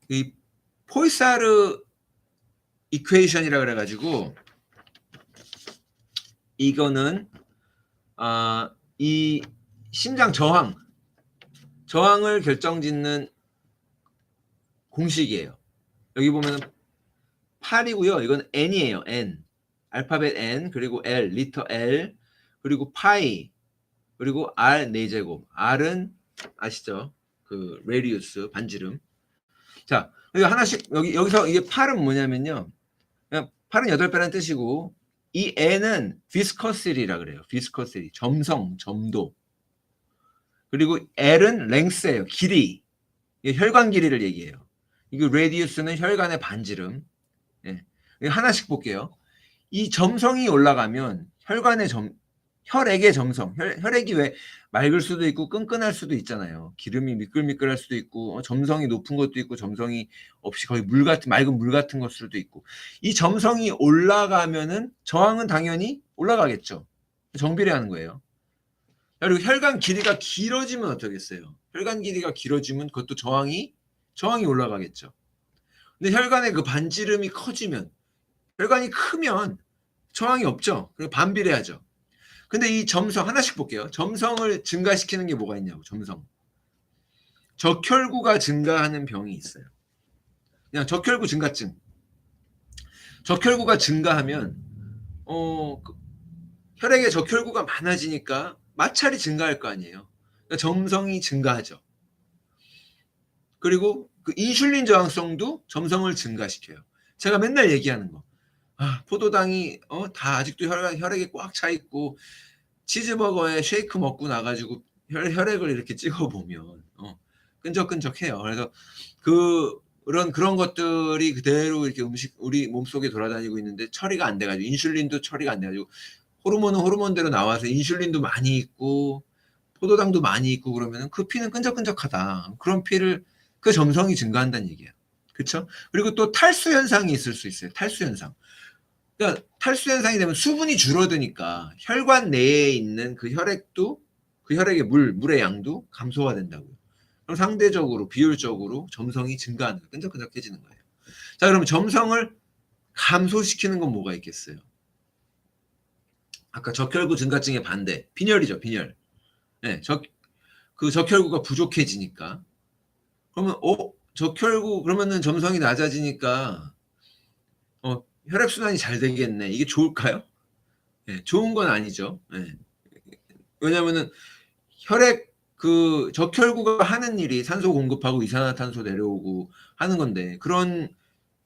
이 포이사르 이퀘이션이라 그래가지고 이거는 이 심장 저항을 결정짓는 공식이에요. 여기 보면 8이고요. 이건 n이에요. n 알파벳 n 그리고 l 리터 l 그리고 파이 그리고 r 4제곱 r은 아시죠? 그 레디우스 반지름. 자, 여기 하나씩 여기서 이게 8은 뭐냐면요. 그냥 8은 8배라는 뜻이고 이 n은 비스커시티라 그래요. 비스커시티 점도. 그리고 l은 랭스예요. 길이. 혈관 길이를 얘기해요. 이거 레디우스는 혈관의 반지름. 예. 하나씩 볼게요. 이 점성이 올라가면 혈액의 점성. 혈액이 왜 맑을 수도 있고 끈끈할 수도 있잖아요. 기름이 미끌미끌할 수도 있고 점성이 높은 것도 있고 점성이 없이 거의 맑은 물 같은 것 수도 있고 이 점성이 올라가면은 저항은 당연히 올라가겠죠. 정비례하는 거예요. 그리고 혈관 길이가 길어지면 어떻겠어요? 혈관 길이가 길어지면 그것도 저항이 올라가겠죠. 근데 혈관의 그 반지름이 커지면 혈관이 크면 저항이 없죠. 그리고 반비례하죠. 근데 이 점성 하나씩 볼게요. 점성을 증가시키는 게 뭐가 있냐고. 점성. 적혈구가 증가하는 병이 있어요. 그냥 적혈구 증가증. 적혈구가 증가하면 혈액에 적혈구가 많아지니까 마찰이 증가할 거 아니에요. 그러니까 점성이 증가하죠. 그리고 그 인슐린 저항성도 점성을 증가시켜요. 제가 맨날 얘기하는 거. 포도당이 다 아직도 혈액에 꽉 차 있고 치즈버거에 쉐이크 먹고 나가지고 혈액을 이렇게 찍어보면 끈적끈적해요. 그래서 그런 것들이 그대로 이렇게 우리 몸속에 돌아다니고 있는데 처리가 안 돼가지고 인슐린도 처리가 안 돼가지고 호르몬은 호르몬대로 나와서 인슐린도 많이 있고 포도당도 많이 있고 그러면은 그 피는 끈적끈적하다. 그런 피를 그 점성이 증가한다는 얘기예요. 그쵸? 그리고 또 탈수 현상이 있을 수 있어요. 탈수 현상. 그러니까 탈수 현상이 되면 수분이 줄어드니까 혈관 내에 있는 그 혈액도 그 혈액의 물의 양도 감소가 된다고요. 그럼 상대적으로 비율적으로 점성이 증가하는 거예요. 끈적끈적해지는 거예요. 자, 그럼 점성을 감소시키는 건 뭐가 있겠어요? 아까 적혈구 증가증의 반대, 빈혈이죠, 빈혈. 네, 그 적혈구가 부족해지니까. 그러면, 적혈구, 그러면은 점성이 낮아지니까, 혈액순환이 잘 되겠네. 이게 좋을까요? 네, 좋은 건 아니죠. 네. 왜냐면은, 그 적혈구가 하는 일이 산소 공급하고 이산화탄소 내려오고 하는 건데, 그런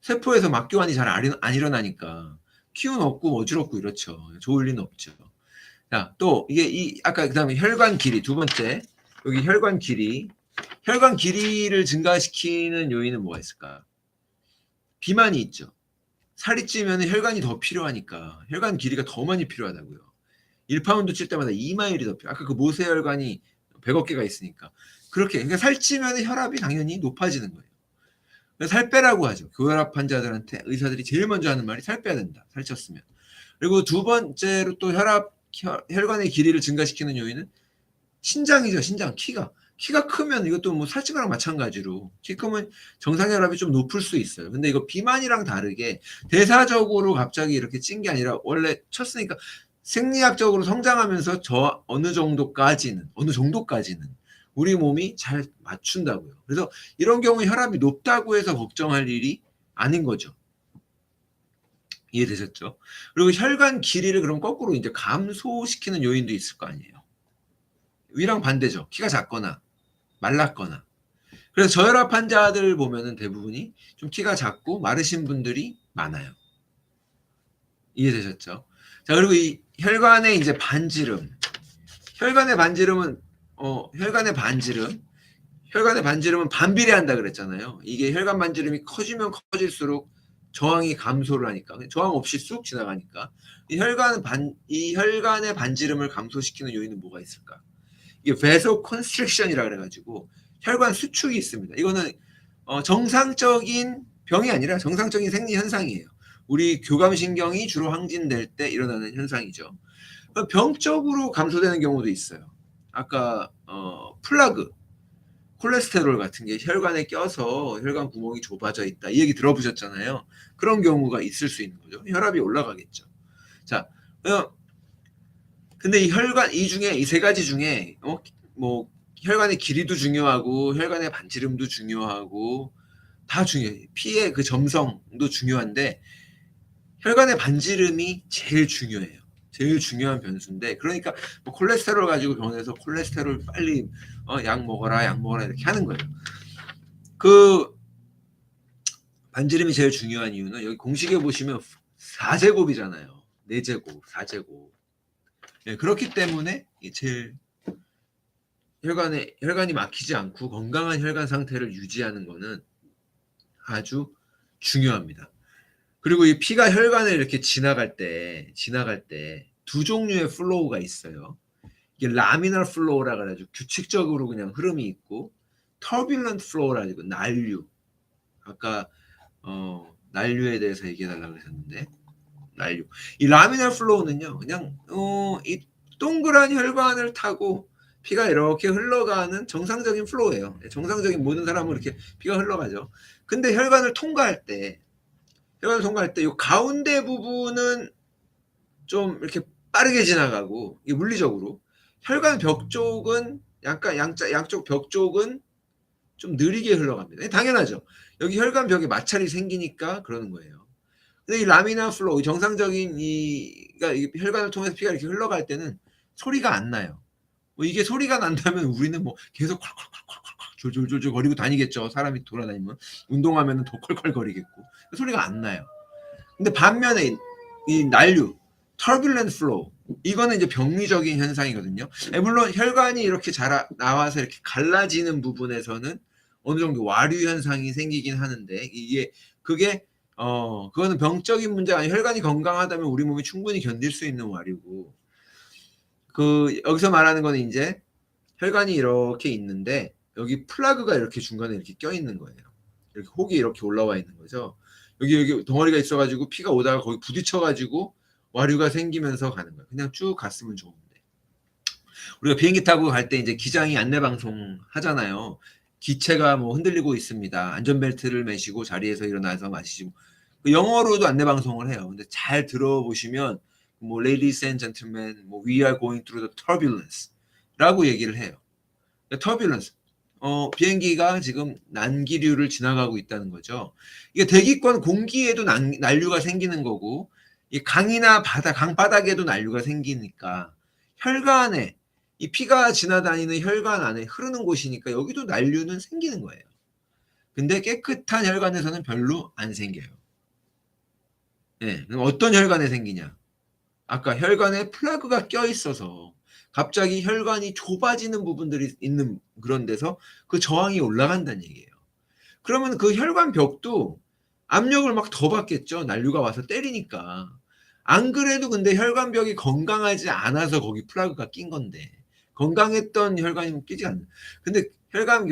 세포에서 막교환이 잘 안 일어나니까, 기운 없고 어지럽고 이렇죠. 좋을 리는 없죠. 자, 또 이게 아까 그다음에 혈관 길이 두 번째. 여기 혈관 길이를 증가시키는 요인은 뭐가 있을까? 비만이 있죠. 살이 찌면 혈관이 더 필요하니까 혈관 길이가 더 많이 필요하다고요. 1파운드 찔 때마다 2마일이 더 필요. 아까 그 모세혈관이 100억 개가 있으니까 그렇게. 그러니까 살찌면 혈압이 당연히 높아지는 거예요. 그래서 살 빼라고 하죠. 고혈압 환자들한테 의사들이 제일 먼저 하는 말이 살 빼야 된다. 살쪘으면. 그리고 두 번째로 또 혈관의 길이를 증가시키는 요인은 신장이죠. 신장. 키가 크면 이것도 뭐 살찐 거랑 마찬가지로 키 크면 정상혈압이 좀 높을 수 있어요. 근데 이거 비만이랑 다르게 대사적으로 갑자기 이렇게 찐 게 아니라 원래 쳤으니까 생리학적으로 성장하면서 어느 정도까지는 우리 몸이 잘 맞춘다고요. 그래서 이런 경우에 혈압이 높다고 해서 걱정할 일이 아닌 거죠. 이해되셨죠? 그리고 혈관 길이를 그럼 거꾸로 이제 감소시키는 요인도 있을 거 아니에요. 위랑 반대죠. 키가 작거나 말랐거나. 그래서 저혈압 환자들 보면은 대부분이 좀 키가 작고 마르신 분들이 많아요. 이해되셨죠? 자, 그리고 이 혈관의 이제 반지름. 혈관의 반지름은 반비례한다 그랬잖아요. 이게 혈관 반지름이 커지면 커질수록 저항이 감소를 하니까, 저항 없이 쑥 지나가니까 이 혈관의 반지름을 감소시키는 요인은 뭐가 있을까? 이게 베소 컨스트릭션이라 그래가지고 혈관 수축이 있습니다. 이거는 정상적인 병이 아니라 정상적인 생리 현상이에요. 우리 교감신경이 주로 항진될 때 일어나는 현상이죠. 병적으로 감소되는 경우도 있어요. 아까 플라그, 콜레스테롤 같은 게 혈관에 껴서 혈관 구멍이 좁아져 있다. 이 얘기 들어보셨잖아요. 그런 경우가 있을 수 있는 거죠. 혈압이 올라가겠죠. 자, 근데 이 세 가지 중에 뭐 혈관의 길이도 중요하고 혈관의 반지름도 중요하고 다 중요해요. 피의 그 점성도 중요한데 혈관의 반지름이 제일 중요해요. 제일 중요한 변수인데, 그러니까 뭐 콜레스테롤 가지고 병원에서 콜레스테롤 빨리 약 먹어라 이렇게 하는 거예요. 그 반지름이 제일 중요한 이유는 여기 공식에 보시면 4제곱이잖아요. 4제곱, 4제곱. 네, 그렇기 때문에 제일 혈관이 막히지 않고 건강한 혈관 상태를 유지하는 거는 아주 중요합니다. 그리고 이 피가 혈관을 이렇게 지나갈 때 두 종류의 플로우가 있어요. 이게 라미널 플로우라 그래가지고 규칙적으로 그냥 흐름이 있고, 터뷸런트 플로우라 가지고 난류. 아까 난류에 대해서 얘기해달라고 하셨는데, 난류. 이 라미널 플로우는요, 그냥 이 동그란 혈관을 타고 피가 이렇게 흘러가는 정상적인 플로우예요. 정상적인 모든 사람은 이렇게 피가 흘러가죠. 근데 혈관을 통과할 때 이 가운데 부분은 좀 이렇게 빠르게 지나가고, 이게 물리적으로 혈관 벽 쪽은 약간 양쪽 벽 쪽은 좀 느리게 흘러갑니다. 당연하죠. 여기 혈관 벽에 마찰이 생기니까 그러는 거예요. 근데 이 라미나 플로우, 정상적인 그러니까 혈관을 통해서 피가 이렇게 흘러갈 때는 소리가 안 나요. 뭐 이게 소리가 난다면 우리는 뭐 계속 콸콸콸콸콸 졸졸졸 거리고 다니겠죠. 사람이 돌아다니면. 운동하면 더 콸콸 거리겠고. 소리가 안 나요. 근데 반면에 이 난류, turbulent flow, 이거는 이제 병리적인 현상이거든요. 물론 혈관이 이렇게 나와서 이렇게 갈라지는 부분에서는 어느 정도 와류 현상이 생기긴 하는데, 그거는 병적인 문제가 아니라 혈관이 건강하다면 우리 몸이 충분히 견딜 수 있는 와류고, 여기서 말하는 거는 이제 혈관이 이렇게 있는데 여기 플라그가 이렇게 중간에 이렇게 껴있는 거예요. 이렇게 혹이 이렇게 올라와 있는 거죠. 여기 덩어리가 있어가지고 피가 오다가 거기 부딪혀가지고 와류가 생기면서 가는 거예요. 그냥 쭉 갔으면 좋은데. 우리가 비행기 타고 갈 때 이제 기장이 안내 방송 하잖아요. 기체가 뭐 흔들리고 있습니다. 안전벨트를 매시고 자리에서 일어나서 마시고. 영어로도 안내 방송을 해요. 근데 잘 들어보시면 뭐 ladies and gentlemen, 뭐 we are going through the turbulence라고 얘기를 해요. turbulence. 비행기가 지금 난기류를 지나가고 있다는 거죠. 이게 대기권 공기에도 난류가 생기는 거고, 이 강이나 강바닥에도 난류가 생기니까 혈관에 이 피가 지나다니는 혈관 안에 흐르는 곳이니까 여기도 난류는 생기는 거예요. 근데 깨끗한 혈관에서는 별로 안 생겨요. 네, 그럼 어떤 혈관에 생기냐? 아까 혈관에 플러그가 껴 있어서 갑자기 혈관이 좁아지는 부분들이 있는 그런 데서 그 저항이 올라간다는 얘기예요. 그러면 그 혈관 벽도 압력을 막 더 받겠죠. 난류가 와서 때리니까. 안 그래도 근데 혈관 벽이 건강하지 않아서 거기 플러그가 낀 건데 건강했던 혈관이 끼지 않는. 근데 혈관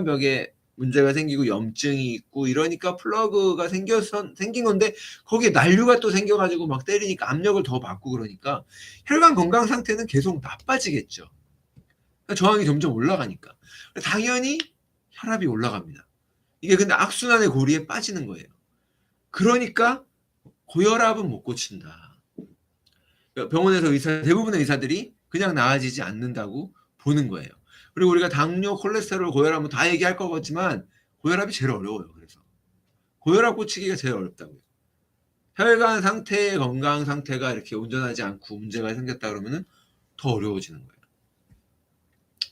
벽에 문제가 생기고 염증이 있고 이러니까 플러그가 생긴 건데 거기에 난류가 또 생겨가지고 막 때리니까 압력을 더 받고 그러니까 혈관 건강 상태는 계속 나빠지겠죠. 그러니까 저항이 점점 올라가니까 당연히 혈압이 올라갑니다. 이게 근데 악순환의 고리에 빠지는 거예요. 그러니까 고혈압은 못 고친다. 병원에서 대부분의 의사들이 그냥 나아지지 않는다고 보는 거예요. 그리고 우리가 당뇨, 콜레스테롤, 고혈압은 다 얘기할 거겠지만 고혈압이 제일 어려워요. 그래서 고혈압 고치기가 제일 어렵다고요. 혈관 상태, 건강 상태가 이렇게 온전하지 않고 문제가 생겼다 그러면은 더 어려워지는 거예요.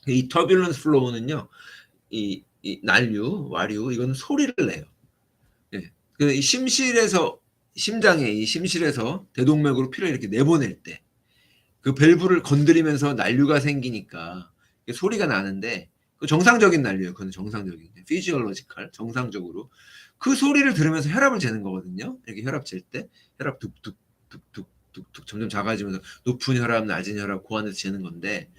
이 터뷸런스 플로우는요, 이 난류, 와류, 이거는 소리를 내요. 예. 이 심실에서 대동맥으로 피를 이렇게 내보낼 때, 그 밸브를 건드리면서 난류가 생기니까 소리가 나는데, 그 정상적인 난류예요. 그건 정상적인, 피지올로지컬, 정상적으로. 그 소리를 들으면서 혈압을 재는 거거든요. 이렇게 혈압 잴 때, 혈압 툭툭툭툭툭툭 점점 작아지면서 높은 혈압, 낮은 혈압, 고안에서 재는 건데,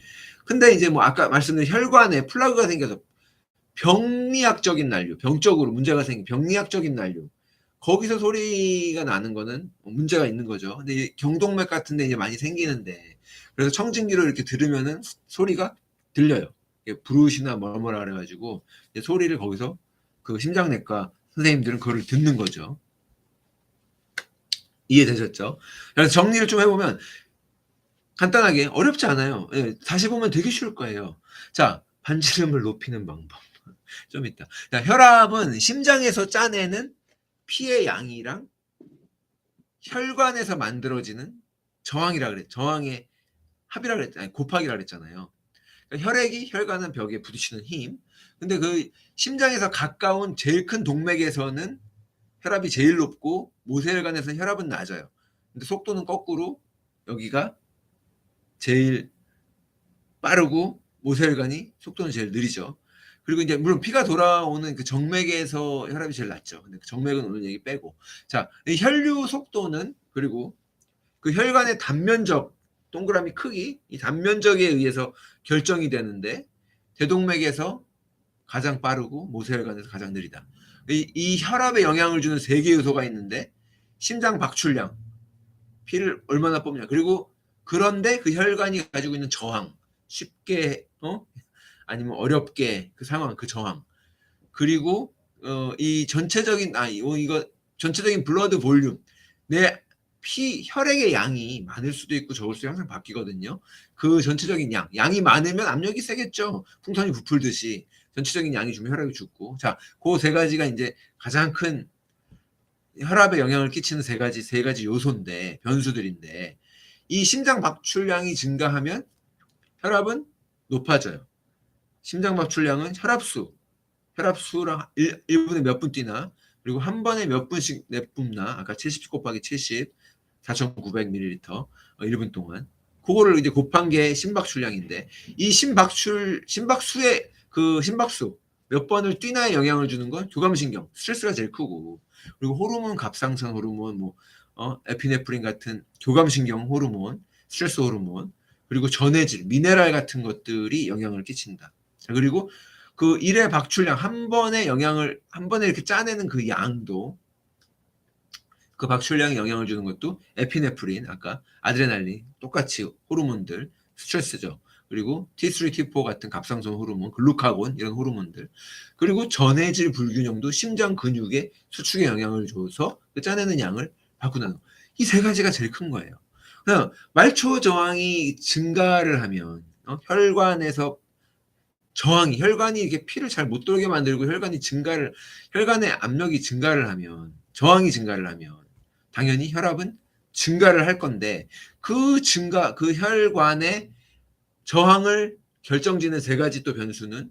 근데 이제 뭐 아까 말씀드린 혈관에 플러그가 생겨서 병리학적인 난류, 병적으로 문제가 생긴 병리학적인 난류, 거기서 소리가 나는 거는 문제가 있는 거죠. 근데 경동맥 같은 데 이제 많이 생기는데, 그래서 청진기로 이렇게 들으면은 소리가 들려요. 브루시나 뭐라 그래가지고 소리를 거기서 그 심장내과 선생님들은 그거를 듣는 거죠. 이해되셨죠? 그래서 정리를 좀 해보면 간단하게 어렵지 않아요. 예, 다시 보면 되게 쉬울 거예요. 자, 반지름을 높이는 방법. 좀 있다. 자, 혈압은 심장에서 짜내는 피의 양이랑 혈관에서 만들어지는 저항이라 그랬. 저항의 합이라 그랬. 아니, 곱하기라 그랬잖아요. 그러니까 혈액이 혈관은 벽에 부딪히는 힘. 근데 그 심장에서 가까운 제일 큰 동맥에서는 혈압이 제일 높고 모세혈관에서는 혈압은 낮아요. 근데 속도는 거꾸로 여기가 제일 빠르고 모세혈관이 속도는 제일 느리죠. 그리고 이제 물론 피가 돌아오는 그 정맥에서 혈압이 제일 낮죠. 근데 그 정맥은 오늘 얘기 빼고. 자, 이 혈류 속도는 그리고 그 혈관의 단면적 동그라미 크기, 이 단면적에 의해서 결정이 되는데 대동맥에서 가장 빠르고 모세혈관에서 가장 느리다. 이 혈압에 영향을 주는 세 개의 요소가 있는데 심장 박출량, 피를 얼마나 뽑냐. 그리고 그런데 그 혈관이 가지고 있는 저항, 쉽게 아니면 어렵게 그 상황, 그 저항. 그리고 이 전체적인 이거 전체적인 블러드 볼륨. 내 혈액의 양이 많을 수도 있고 적을 수도 항상 바뀌거든요. 그 전체적인 양이 많으면 압력이 세겠죠. 풍선이 부풀듯이 전체적인 양이 주면 혈압이 죽고. 자, 그 세 가지가 이제 가장 큰 혈압에 영향을 끼치는 세 가지 요소인데, 변수들인데, 이 심장 박출량이 증가하면 혈압은 높아져요. 심장 박출량은 혈압수랑 1분에 몇 분 뛰나, 그리고 한 번에 몇 분씩 내뿜나, 아까 70 곱하기 70, 4,900ml, 1분 동안. 그거를 이제 곱한 게 심박출량인데, 이 심박수의 그 심박수, 몇 번을 뛰나에 영향을 주는 건 교감신경, 스트레스가 제일 크고, 그리고 호르몬, 갑상선 호르몬, 에피네프린 같은 교감신경 호르몬, 스트레스 호르몬, 그리고 전해질, 미네랄 같은 것들이 영향을 끼친다. 그리고 그 일의 박출량, 한 번에 이렇게 짜내는 그 양도, 그 박출량에 영향을 주는 것도 에피네프린, 아까 아드레날린, 똑같이 호르몬들, 스트레스죠. 그리고 T3, T4 같은 갑상선 호르몬, 글루카곤 이런 호르몬들. 그리고 전해질 불균형도 심장 근육의 수축에 영향을 줘서 그 짜내는 양을 바꾼다는 거. 이 세 가지가 제일 큰 거예요. 그냥 말초 저항이 증가를 하면 혈관에서 혈관이 이렇게 피를 잘 못 돌게 만들고 혈관의 압력이 증가를 하면, 저항이 증가를 하면 당연히 혈압은 증가를 할 건데, 그 혈관의 저항을 결정짓는 세 가지 또 변수는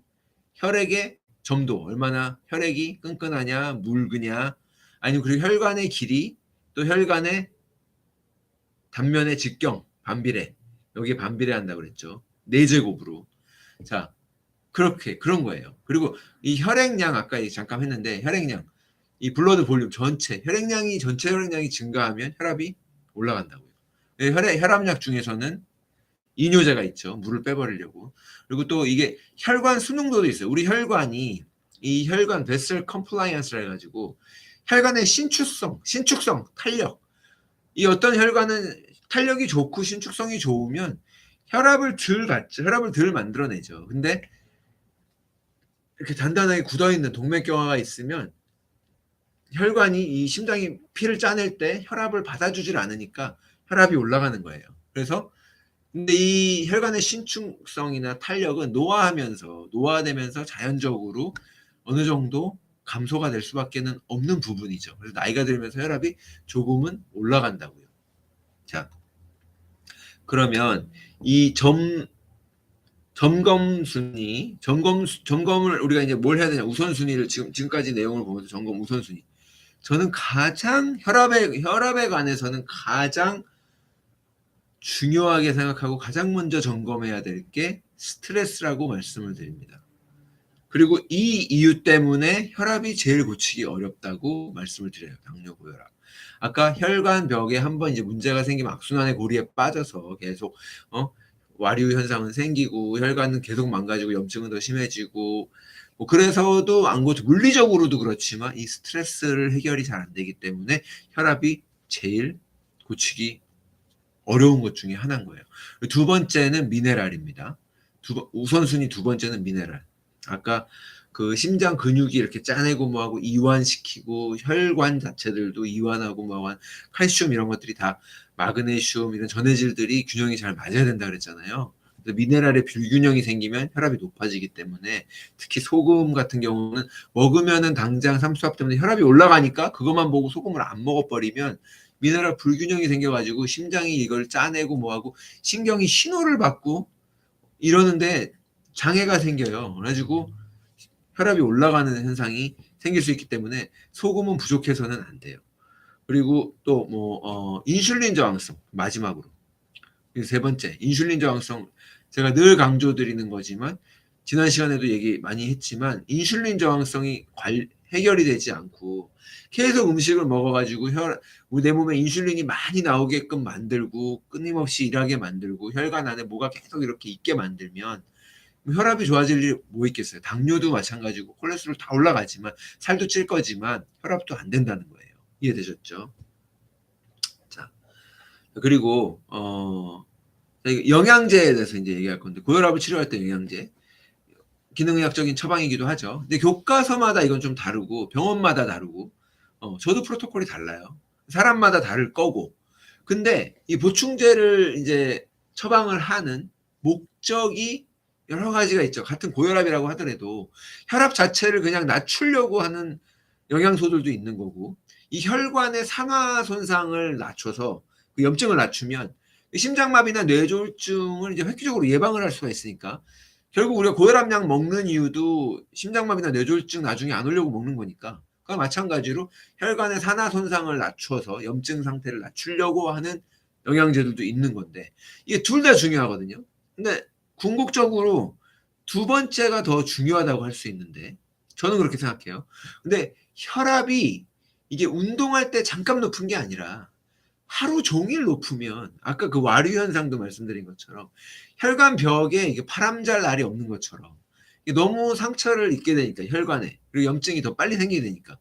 혈액의 점도, 얼마나 혈액이 끈끈하냐, 묽으냐, 아니면 그리고 혈관의 길이, 또 혈관의 단면의 직경, 반비례. 여기 반비례한다고 그랬죠. 4제곱으로. 자, 그런 거예요. 그리고 이 혈액량, 아까 잠깐 했는데, 혈액량, 이 블러드 볼륨 전체 혈액량이 증가하면 혈압이 올라간다고요. 혈압약 중에서는 이뇨제가 있죠. 물을 빼버리려고. 그리고 또 이게 혈관 수능도도 있어요. 우리 혈관이, 이 혈관 베슬 컴플라이언스라 해가지고 혈관의 신축성, 탄력. 이 어떤 혈관은 탄력이 좋고 신축성이 좋으면 혈압을 덜 만들어내죠. 근데 이렇게 단단하게 굳어있는 동맥경화가 있으면 혈관이, 이 심장이 피를 짜낼 때 혈압을 받아주질 않으니까 혈압이 올라가는 거예요. 그래서 근데 이 혈관의 신축성이나 탄력은 노화되면서 자연적으로 어느 정도 감소가 될 수밖에는 없는 부분이죠. 그래서 나이가 들면서 혈압이 조금은 올라간다고요. 자, 그러면 이 점검을 우리가 이제 뭘 해야 되냐, 우선순위를 지금까지 내용을 보면서 우선순위. 저는 혈압에 관해서는 가장 중요하게 생각하고 가장 먼저 점검해야 될 게 스트레스라고 말씀을 드립니다. 그리고 이 이유 때문에 혈압이 제일 고치기 어렵다고 말씀을 드려요. 당뇨, 고혈압. 아까 혈관벽에 한번 이제 문제가 생기면 악순환의 고리에 빠져서 계속 와류 현상은 생기고 혈관은 계속 망가지고 염증은 더 심해지고, 뭐 그래서도 안 고쳐, 물리적으로도 그렇지만 이 스트레스를 해결이 잘 안 되기 때문에 혈압이 제일 고치기 어려운 것 중에 하나인 거예요. 두 번째는 미네랄입니다. 우선순위 두 번째는 미네랄. 아까 그 심장 근육이 이렇게 짜내고 뭐하고 이완시키고 혈관 자체들도 이완하고 뭐하고 칼슘 이런 것들이 다, 마그네슘 이런 전해질들이 균형이 잘 맞아야 된다 그랬잖아요. 미네랄의 불균형이 생기면 혈압이 높아지기 때문에, 특히 소금 같은 경우는 먹으면은 당장 삼수압 때문에 혈압이 올라가니까 그것만 보고 소금을 안 먹어버리면 미네랄 불균형이 생겨가지고 심장이 이걸 짜내고 뭐하고 신경이 신호를 받고 이러는데 장애가 생겨요. 그래가지고 혈압이 올라가는 현상이 생길 수 있기 때문에 소금은 부족해서는 안 돼요. 그리고 또 인슐린 저항성, 마지막으로. 그리고 세 번째, 인슐린 저항성. 제가 늘 강조드리는 거지만 지난 시간에도 얘기 많이 했지만 인슐린 저항성이 해결이 되지 않고 계속 음식을 먹어가지고 내 몸에 인슐린이 많이 나오게끔 만들고 끊임없이 일하게 만들고 혈관 안에 뭐가 계속 이렇게 있게 만들면 혈압이 좋아질 일이 뭐 있겠어요. 당뇨도 마찬가지고 콜레스테롤 다 올라가지만 살도 찔 거지만 혈압도 안 된다는 거예요. 이해되셨죠? 자, 그리고 영양제에 대해서 이제 얘기할 건데, 고혈압을 치료할 때 영양제, 기능의학적인 처방이기도 하죠. 근데 교과서마다 이건 좀 다르고 병원마다 다르고, 저도 프로토콜이 달라요. 사람마다 다를 거고. 근데 이 보충제를 이제 처방을 하는 목적이 여러 가지가 있죠. 같은 고혈압이라고 하더라도 혈압 자체를 그냥 낮추려고 하는 영양소들도 있는 거고, 이 혈관의 산화 손상을 낮춰서 그 염증을 낮추면 심장마비나 뇌졸중을 이제 획기적으로 예방을 할 수가 있으니까, 결국 우리가 고혈압약 먹는 이유도 심장마비나 뇌졸중 나중에 안 오려고 먹는 거니까, 그와 마찬가지로 혈관의 산화 손상을 낮춰서 염증 상태를 낮추려고 하는 영양제들도 있는 건데, 이게 둘 다 중요하거든요. 근데 궁극적으로 두 번째가 더 중요하다고 할 수 있는데, 저는 그렇게 생각해요. 근데 혈압이 이게 운동할 때 잠깐 높은 게 아니라 하루 종일 높으면 아까 그 와류 현상도 말씀드린 것처럼 혈관 벽에 이게 파람잘 날이 없는 것처럼 이게 너무 상처를 입게 되니까 혈관에, 그리고 염증이 더 빨리 생기게 되니까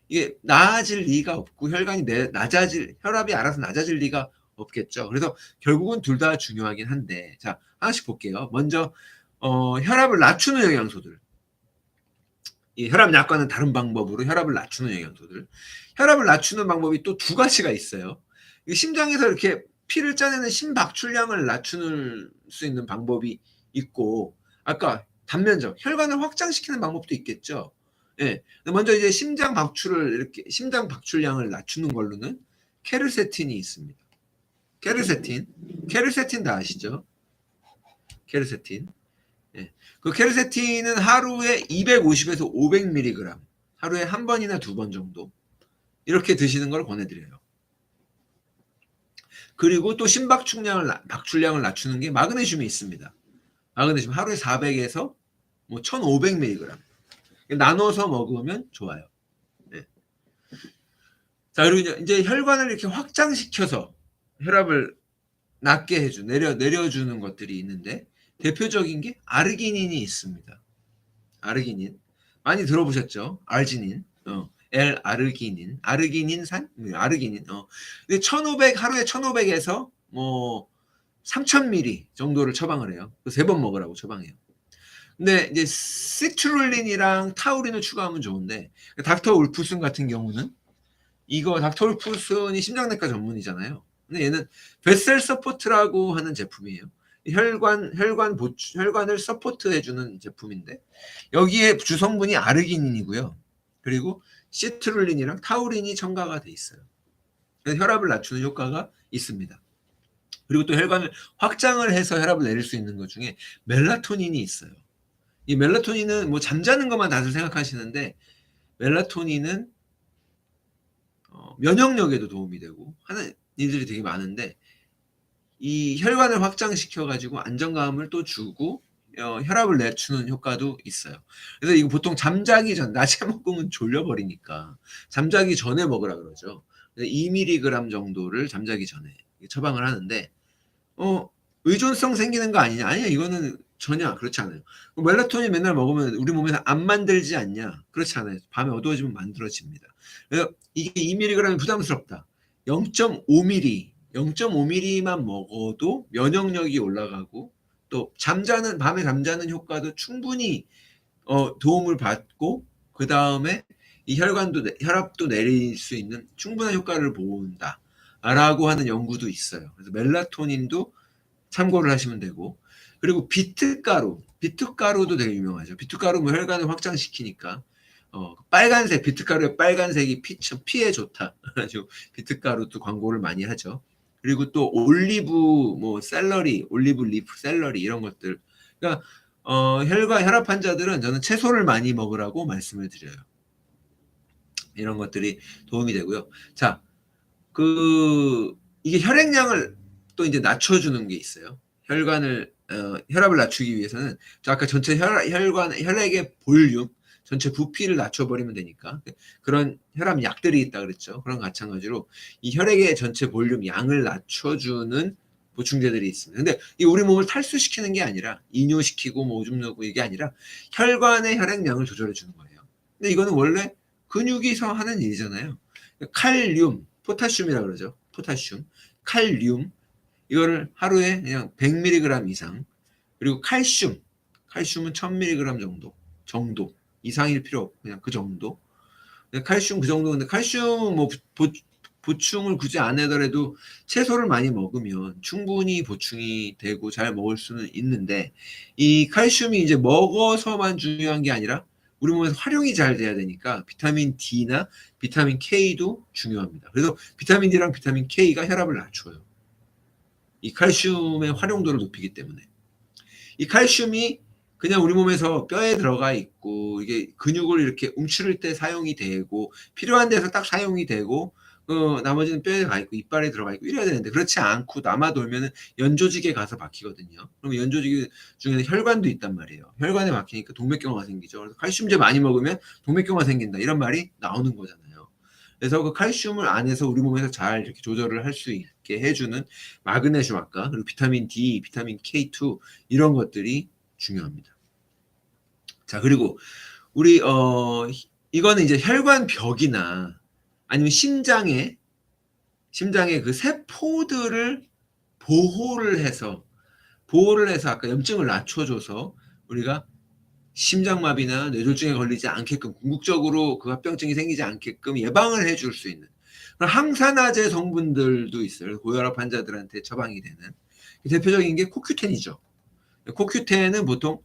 이게 나아질 리가 없고 혈관이 낮아질, 혈압이 알아서 낮아질 리가 없겠죠. 그래서 결국은 둘 다 중요하긴 한데, 자 하나씩 볼게요. 먼저 혈압을 낮추는 영양소들, 이 혈압 약과는 다른 방법으로 혈압을 낮추는 영양소들. 혈압을 낮추는 방법이 또 두 가지가 있어요. 심장에서 이렇게 피를 짜내는 심박출량을 낮출 수 있는 방법이 있고, 아까 단면적 혈관을 확장시키는 방법도 있겠죠. 예. 먼저 이제 심장 박출을 이렇게 심장 박출량을 낮추는 걸로는 케르세틴이 있습니다. 케르세틴 다 아시죠? 케르세틴. 예. 그 케르세틴은 하루에 250에서 500mg, 하루에 한 번이나 두 번 정도 이렇게 드시는 걸 권해드려요. 그리고 또 박출량을 낮추는 게 마그네슘이 있습니다. 마그네슘 하루에 400에서 뭐 1500mg 나눠서 먹으면 좋아요. 네. 자, 그리고 이제 혈관을 이렇게 확장시켜서 혈압을 낮게 내려주는 것들이 있는데, 대표적인 게 아르기닌이 있습니다. 아르기닌 많이 들어보셨죠? 알지닌, L-아르기닌, 아르기닌산, 아르기닌. 근데 1500 하루에 1500에서 뭐 3000ml 정도를 처방을 해요. 3번 먹으라고 처방해요. 근데 이제 시트룰린이랑 타우린을 추가하면 좋은데, 닥터 울프슨 같은 경우는 이거 닥터 울프슨이 심장내과 전문이잖아요. 근데 얘는 베셀 서포트라고 하는 제품이에요. 혈관을 서포트해주는 제품인데, 여기에 주성분이 아르기닌이고요. 그리고 시트룰린이랑 타우린이 첨가가 돼 있어요. 그래서 혈압을 낮추는 효과가 있습니다. 그리고 또 혈관을 확장을 해서 혈압을 내릴 수 있는 것 중에 멜라토닌이 있어요. 이 멜라토닌은 뭐 잠자는 것만 다들 생각하시는데, 멜라토닌은 면역력에도 도움이 되고 하는 일들이 되게 많은데, 이 혈관을 확장시켜 가지고 안정감을 또 주고 혈압을 낮추는 효과도 있어요. 그래서 이거 보통 잠자기 전, 낮에 먹으면 졸려버리니까 잠자기 전에 먹으라 그러죠. 2mg 정도를 잠자기 전에 처방을 하는데, 의존성 생기는 거 아니냐? 아니야, 이거는 전혀 그렇지 않아요. 멜라토닌 맨날 먹으면 우리 몸에서 안 만들지 않냐? 그렇지 않아요. 밤에 어두워지면 만들어집니다. 그래서 이게 2mg이 부담스럽다. 0.5mg만 먹어도 면역력이 올라가고, 또 밤에 잠자는 효과도 충분히 도움을 받고, 그 다음에 이 혈압도 내릴 수 있는 충분한 효과를 본다 라고 하는 연구도 있어요. 그래서 멜라토닌도 참고를 하시면 되고, 그리고 비트가루도 되게 유명하죠. 비트가루 뭐 혈관을 확장시키니까 빨간색, 비트가루의 빨간색이 피에 좋다. 그래가지고 비트가루도 광고를 많이 하죠. 그리고 또 올리브 리프 샐러리 이런 것들. 그러니까 혈압 환자들은 저는 채소를 많이 먹으라고 말씀을 드려요. 이런 것들이 도움이 되고요. 자, 이게 혈액량을 또 이제 낮춰주는 게 있어요. 혈압을 낮추기 위해서는 아까 전체 혈액의 볼륨, 전체 부피를 낮춰버리면 되니까 그런 혈압 약들이 있다 그랬죠. 그런 마찬가지로 이 혈액의 전체 볼륨 양을 낮춰주는 보충제들이 있습니다. 근데 이 우리 몸을 탈수시키는 게 아니라, 이뇨시키고 뭐 오줌 누고 이게 아니라 혈관의 혈액량을 조절해 주는 거예요. 근데 이거는 원래 근육이서 하는 일이잖아요. 칼륨, 포타슘이라고 그러죠. 포타슘, 칼륨, 이거를 하루에 그냥 100mg 이상, 그리고 칼슘은 1000mg 정도 이상일 필요 없고 그냥 그 정도. 칼슘 그 정도. 근데 칼슘 뭐 보충을 굳이 안 하더라도 채소를 많이 먹으면 충분히 보충이 되고 잘 먹을 수는 있는데, 이 칼슘이 이제 먹어서만 중요한 게 아니라 우리 몸에서 활용이 잘 돼야 되니까 비타민 D나 비타민 K도 중요합니다. 그래서 비타민 D랑 비타민 K가 혈압을 낮춰요. 이 칼슘의 활용도를 높이기 때문에. 이 칼슘이 그냥 우리 몸에서 뼈에 들어가 있고, 이게 근육을 이렇게 움츠릴 때 사용이 되고, 필요한 데서 딱 사용이 되고, 나머지는 뼈에 가 있고 이빨에 들어가 있고 이래야 되는데, 그렇지 않고 남아돌면은 연조직에 가서 박히거든요. 그럼 연조직 중에는 혈관도 있단 말이에요. 혈관에 박히니까 동맥경화가 생기죠. 그래서 칼슘제 많이 먹으면 동맥경화 생긴다, 이런 말이 나오는 거잖아요. 그래서 그 칼슘을 안에서 우리 몸에서 잘 이렇게 조절을 할 수 있게 해주는 마그네슘 아까, 그리고 비타민 D, 비타민 K2 이런 것들이 중요합니다. 자, 그리고 우리 이거는 이제 혈관벽이나 아니면 심장의 그 세포들을 보호를 해서 아까 염증을 낮춰줘서 우리가 심장마비나 뇌졸중에 걸리지 않게끔, 궁극적으로 그 합병증이 생기지 않게끔 예방을 해줄 수 있는 그런 항산화제 성분들도 있어요. 고혈압 환자들한테 처방이 되는 대표적인 게 코큐텐이죠. 코큐텐은 보통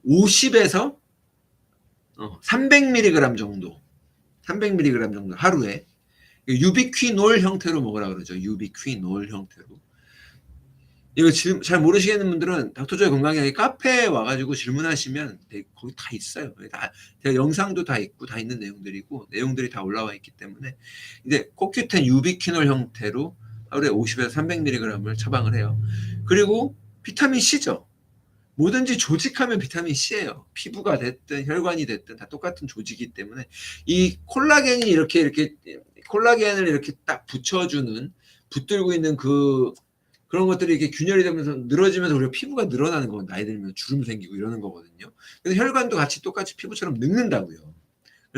50에서 300mg 정도, 300mg 정도 하루에 유비퀴놀 형태로 먹으라 그러죠. 유비퀴놀 형태로. 이거 잘 모르시겠는 분들은 닥터조의 건강이야기 카페에 와가지고 질문하시면 거기 다 있어요. 제가 영상도 다 있고 다 있는 내용들이 다 올라와 있기 때문에 이제 코큐텐 유비퀴놀 형태로 하루에 50에서 300mg을 처방을 해요. 그리고 비타민 C죠. 뭐든지 조직하면 비타민 C예요. 피부가 됐든 혈관이 됐든 다 똑같은 조직이기 때문에 이 콜라겐이 이렇게 콜라겐을 이렇게 딱 붙들고 있는 그런 것들이 이렇게 균열이 되면서 늘어지면서 우리가 피부가 늘어나는 거, 나이 들면 주름 생기고 이러는 거거든요. 그래서 혈관도 같이 똑같이 피부처럼 늙는다고요.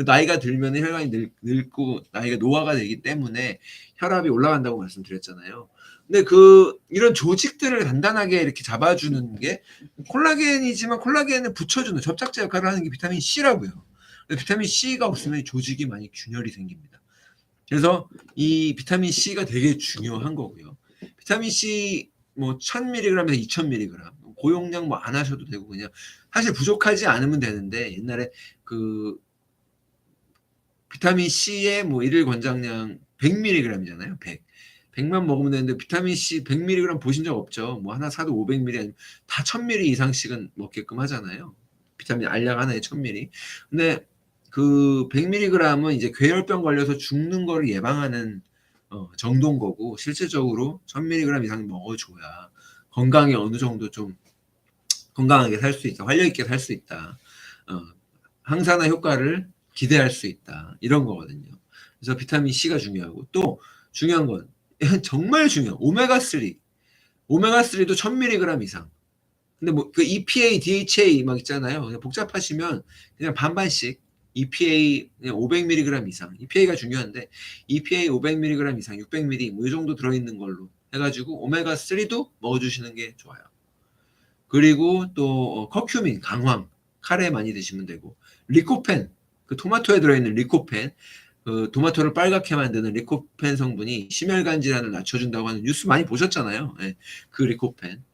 나이가 들면 혈관이 늙고 나이가 노화가 되기 때문에 혈압이 올라간다고 말씀드렸잖아요. 근데 이런 조직들을 단단하게 이렇게 잡아주는 게 콜라겐이지만 콜라겐을 붙여주는 접착제 역할을 하는 게 비타민 C라고요. 비타민 C가 없으면 조직이 많이 균열이 생깁니다. 그래서 이 비타민 C가 되게 중요한 거고요. 비타민 C 1000mg에서 2000mg 고용량 안 하셔도 되고, 그냥 사실 부족하지 않으면 되는데, 옛날에 비타민 C의 일일 권장량 100mg이잖아요. 100만 먹으면 되는데 비타민 C 100mg 보신 적 없죠? 하나 사도 500mg 아니면 다 1000mg 이상씩은 먹게끔 하잖아요. 비타민 알약 하나에 1000mg. 근데 그 100mg은 이제 궤혈병 걸려서 죽는 거를 예방하는 정도인 거고, 실질적으로 1000mg 이상 먹어줘야 건강에 어느 정도 좀 건강하게 살 수 있다, 활력 있게 살 수 있다, 항산화 효과를 기대할 수 있다, 이런 거거든요. 그래서 비타민 C가 중요하고, 또 중요한 건 정말 중요한 오메가3도 1000mg 이상. 근데 그 EPA, DHA 막 있잖아요. 그냥 복잡하시면 그냥 반반씩 EPA 그냥 500mg 이상. EPA가 중요한데 EPA 500mg 이상, 600mg 이 정도 들어있는 걸로 해가지고 오메가3도 먹어주시는 게 좋아요. 그리고 또 커큐민, 강황, 카레 많이 드시면 되고, 리코펜, 그 토마토에 들어있는 리코펜, 그 토마토를 빨갛게 만드는 리코펜 성분이 심혈관 질환을 낮춰준다고 하는 뉴스 많이 보셨잖아요. 네, 그 리코펜.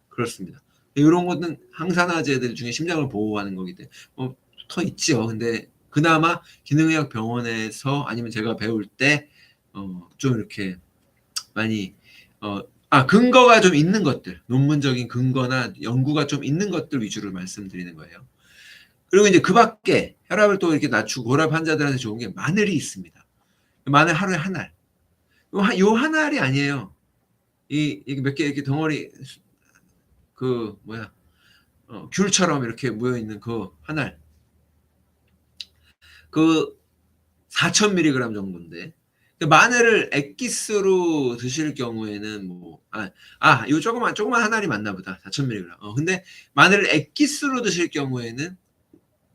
그렇습니다. 이런 것은 항산화제들 중에 심장을 보호하는 거기 때문에 더 있죠. 근데 그나마 기능의학 병원에서 아니면 제가 배울 때 좀 이렇게 많이 근거가 좀 있는 것들, 논문적인 근거나 연구가 좀 있는 것들 위주로 말씀드리는 거예요. 그리고 이제 그 밖에 혈압을 또 이렇게 낮추고 고혈압 환자들한테 좋은 게 마늘이 있습니다. 마늘 하루에 한 알. 요 한 알이 아니에요. 이게 몇 개 이렇게 덩어리 귤처럼 이렇게 모여 있는 그 한 알. 4000mg 정도인데, 마늘을 액기스로 드실 경우에는 요 조그만 한 알이 맞나 보다. 4000mg. 근데 마늘을 액기스로 드실 경우에는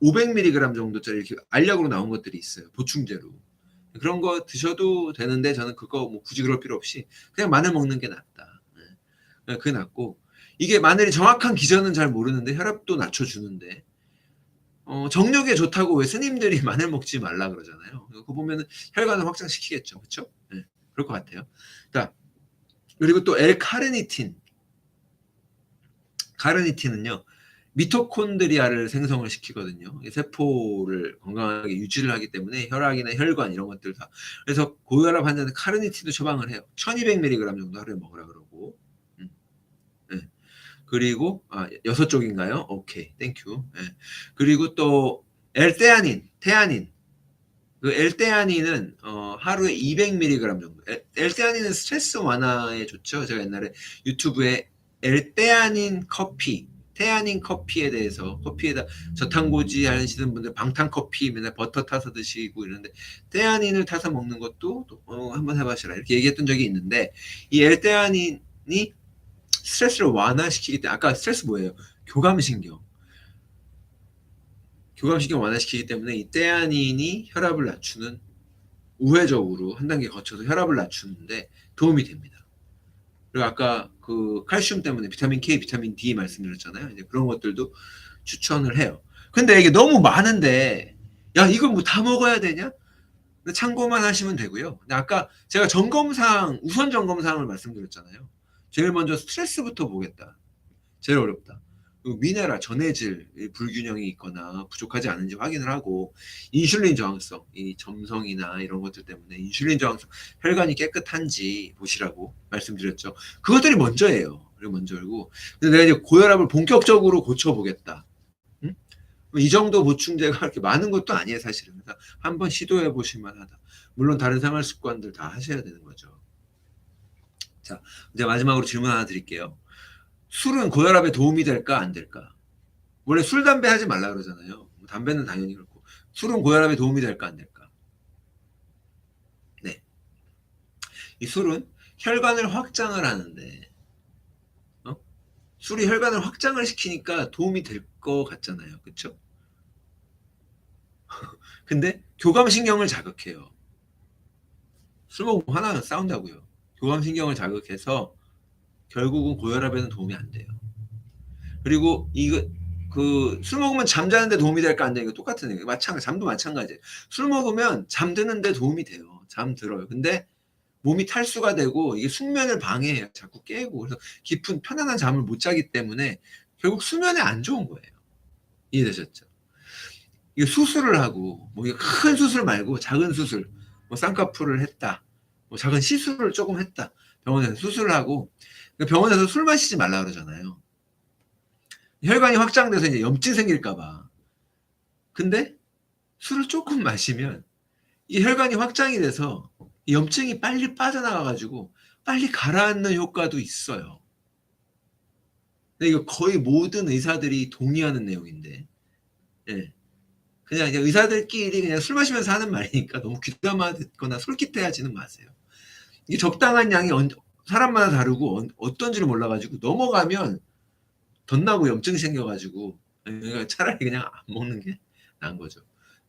500mg 정도짜리 이렇게 알약으로 나온 것들이 있어요. 보충제로. 그런 거 드셔도 되는데 저는 그거 굳이 그럴 필요 없이 그냥 마늘 먹는 게 낫다. 그게 낫고, 이게 마늘이 정확한 기전은 잘 모르는데 혈압도 낮춰주는데 정력에 좋다고 왜 스님들이 마늘 먹지 말라 그러잖아요. 그거 보면은 혈관을 확장시키겠죠. 그렇죠? 네, 그럴 것 같아요. 자, 그리고 또 카르니틴은요, 미토콘드리아를 생성을 시키거든요. 세포를 건강하게 유지를 하기 때문에 혈압이나 혈관 이런 것들 다. 그래서 고혈압 환자는 카르니틴도 처방을 해요. 1200mg 정도 하루에 먹으라 그러고. 네. 그리고 6쪽인가요? 오케이, 땡큐. 네. 그리고 또 태아닌. 그 L테아닌은 하루에 200mg 정도. L테아닌은 스트레스 완화에 좋죠. 제가 옛날에 유튜브에 L테아닌 커피, 태아닌 커피에 대해서 커피에다 저탄고지 하시는 분들 방탄커피 맨날 버터 타서 드시고 이러는데 태아닌을 타서 먹는 것도 한번 해보시라 이렇게 얘기했던 적이 있는데 이 L태아닌이 스트레스를 완화시키기 때문에 아까 스트레스 뭐예요? 교감신경 완화시키기 때문에 이 태아닌이 혈압을 낮추는 우회적으로 한 단계 거쳐서 혈압을 낮추는데 도움이 됩니다. 그리고 아까 그 칼슘 때문에 비타민 K, 비타민 D 말씀드렸잖아요. 이제 그런 것들도 추천을 해요. 근데 이게 너무 많은데 야 이걸 뭐 다 먹어야 되냐? 참고만 하시면 되고요. 근데 아까 제가 점검사항 우선 점검사항을 말씀드렸잖아요. 제일 먼저 스트레스부터 보겠다. 제일 어렵다. 미네랄, 전해질 불균형이 있거나 부족하지 않은지 확인을 하고 인슐린 저항성, 이 점성이나 이런 것들 때문에 인슐린 저항성, 혈관이 깨끗한지 보시라고 말씀드렸죠. 그것들이 먼저예요. 그리고 먼저고. 근데 내가 이제 고혈압을 본격적으로 고쳐보겠다. 응? 이 정도 보충제가 그렇게 많은 것도 아니에요, 사실은. 그래서 한번 시도해 보실 만하다. 물론 다른 생활 습관들 다 하셔야 되는 거죠. 자, 이제 마지막으로 질문 하나 드릴게요. 술은 고혈압에 도움이 될까 안 될까? 원래 술 담배 하지 말라 그러잖아요. 담배는 당연히 그렇고 술은 고혈압에 도움이 될까 안 될까? 네, 이 술은 혈관을 확장을 하는데 술이 혈관을 확장을 시키니까 도움이 될 것 같잖아요, 그렇죠? 근데 교감신경을 자극해요. 술 먹으면 하나 싸운다고요. 교감신경을 자극해서 결국은 고혈압에는 도움이 안 돼요. 그리고 이거 그 술 먹으면 잠자는데 도움이 될까 안 되는 게 똑같은 얘기예요. 마찬가지 잠도 마찬가지예요. 술 먹으면 잠드는데 도움이 돼요. 잠들어요. 근데 몸이 탈수가 되고 이게 숙면을 방해해요. 자꾸 깨고 그래서 깊은 편안한 잠을 못 자기 때문에 결국 수면에 안 좋은 거예요. 이해되셨죠? 이게 수술을 하고 뭐 큰 수술 말고 작은 수술 뭐 쌍꺼풀을 했다. 뭐 작은 시술을 조금 했다. 병원에서 수술을 하고 병원에서 술 마시지 말라 그러잖아요. 혈관이 확장돼서 이제 염증 생길까 봐. 근데 술을 조금 마시면 이 혈관이 확장이 돼서 염증이 빨리 빠져나가 가지고 빨리 가라앉는 효과도 있어요. 근데 이거 거의 모든 의사들이 동의하는 내용인데, 예. 그냥 이제 의사들끼리 그냥 술 마시면서 하는 말이니까 너무 귀담아듣거나 솔깃해하지는 마세요. 이게 적당한 양이 사람마다 다르고 어떤지를 몰라가지고 넘어가면 덧나고 염증 생겨가지고 그러니까 차라리 그냥 안 먹는 게 나은 거죠.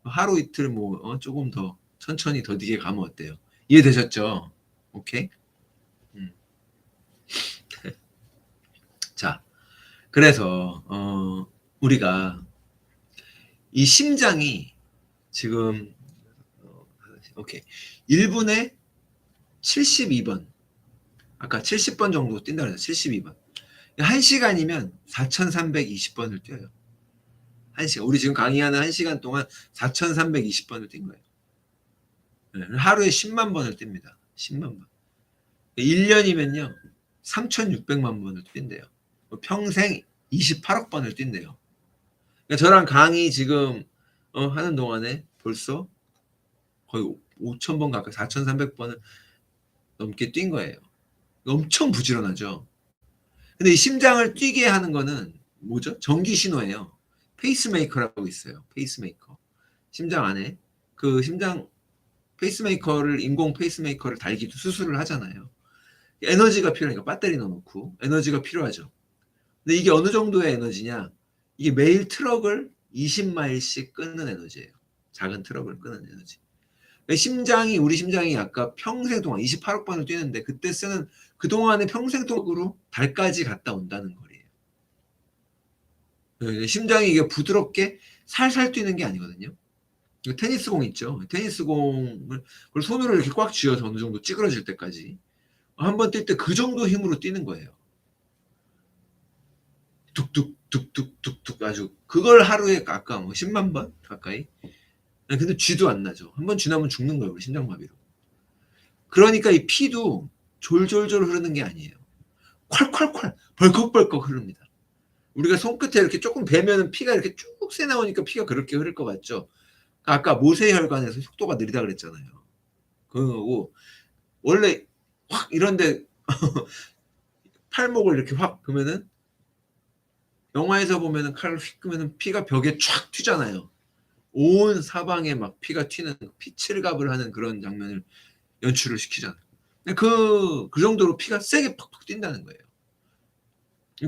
하루 이틀 뭐 조금 더 천천히 더디게 가면 어때요? 이해되셨죠? 오케이. 자, 그래서 우리가 이 심장이 지금 오케이 1분에 72번 아까 70번 정도 뛴다 그랬죠. 72번 1시간이면 4,320번을 뛰어요. 1시간 우리 지금 강의하는 1시간 동안 4,320번을 뛴 거예요. 하루에 10만 번을 띱니다. 10만 번. 1년이면요 3,600만 번을 뛴대요. 평생 28억 번을 뛴대요. 그러니까 저랑 강의 지금 하는 동안에 벌써 거의 5,000번 가까이 4,300번을 넘게 뛴 거예요. 엄청 부지런하죠. 근데 이 심장을 뛰게 하는 거는 뭐죠? 전기 신호예요. 페이스메이커라고 있어요. 페이스메이커. 심장 안에 그 심장 페이스메이커를 인공 페이스메이커를 달기도 수술을 하잖아요. 에너지가 필요하니까 배터리 넣어놓고 에너지가 필요하죠. 근데 이게 어느 정도의 에너지냐? 이게 매일 트럭을 20마일씩 끄는 에너지예요. 작은 트럭을 끄는 에너지. 심장이 우리 심장이 아까 평생 동안 28억 번을 뛰는데 그때 쓰는 그동안의 평생 동으로 달까지 갔다 온다는 거예요. 심장이 이게 부드럽게 살살 뛰는 게 아니거든요. 테니스공 있죠. 테니스공을 그걸 손으로 이렇게 꽉 쥐어서 어느 정도 찌그러질 때까지 한 번 뛸 때 그 정도 힘으로 뛰는 거예요. 툭툭툭툭툭툭 아주 그걸 하루에 아까 뭐 10만 번 가까이. 근데 쥐도 안 나죠. 한 번 쥐 나면 죽는 거예요. 우리 심장마비로. 그러니까 이 피도 졸졸졸 흐르는 게 아니에요. 콸콸콸 벌컥벌컥 흐릅니다. 우리가 손끝에 이렇게 조금 베면은 피가 이렇게 쭉 새 나오니까 피가 그렇게 흐를 것 같죠. 아까 모세혈관에서 속도가 느리다 그랬잖아요. 그거고 원래 확 이런데 팔목을 이렇게 확 그러면은 영화에서 보면은 칼을 휙 끄면은 피가 벽에 촥 튀잖아요. 온 사방에 막 피가 튀는 피칠갑을 하는 그런 장면을 연출을 시키잖아요. 그 정도로 피가 세게 팍팍 뛴다는 거예요.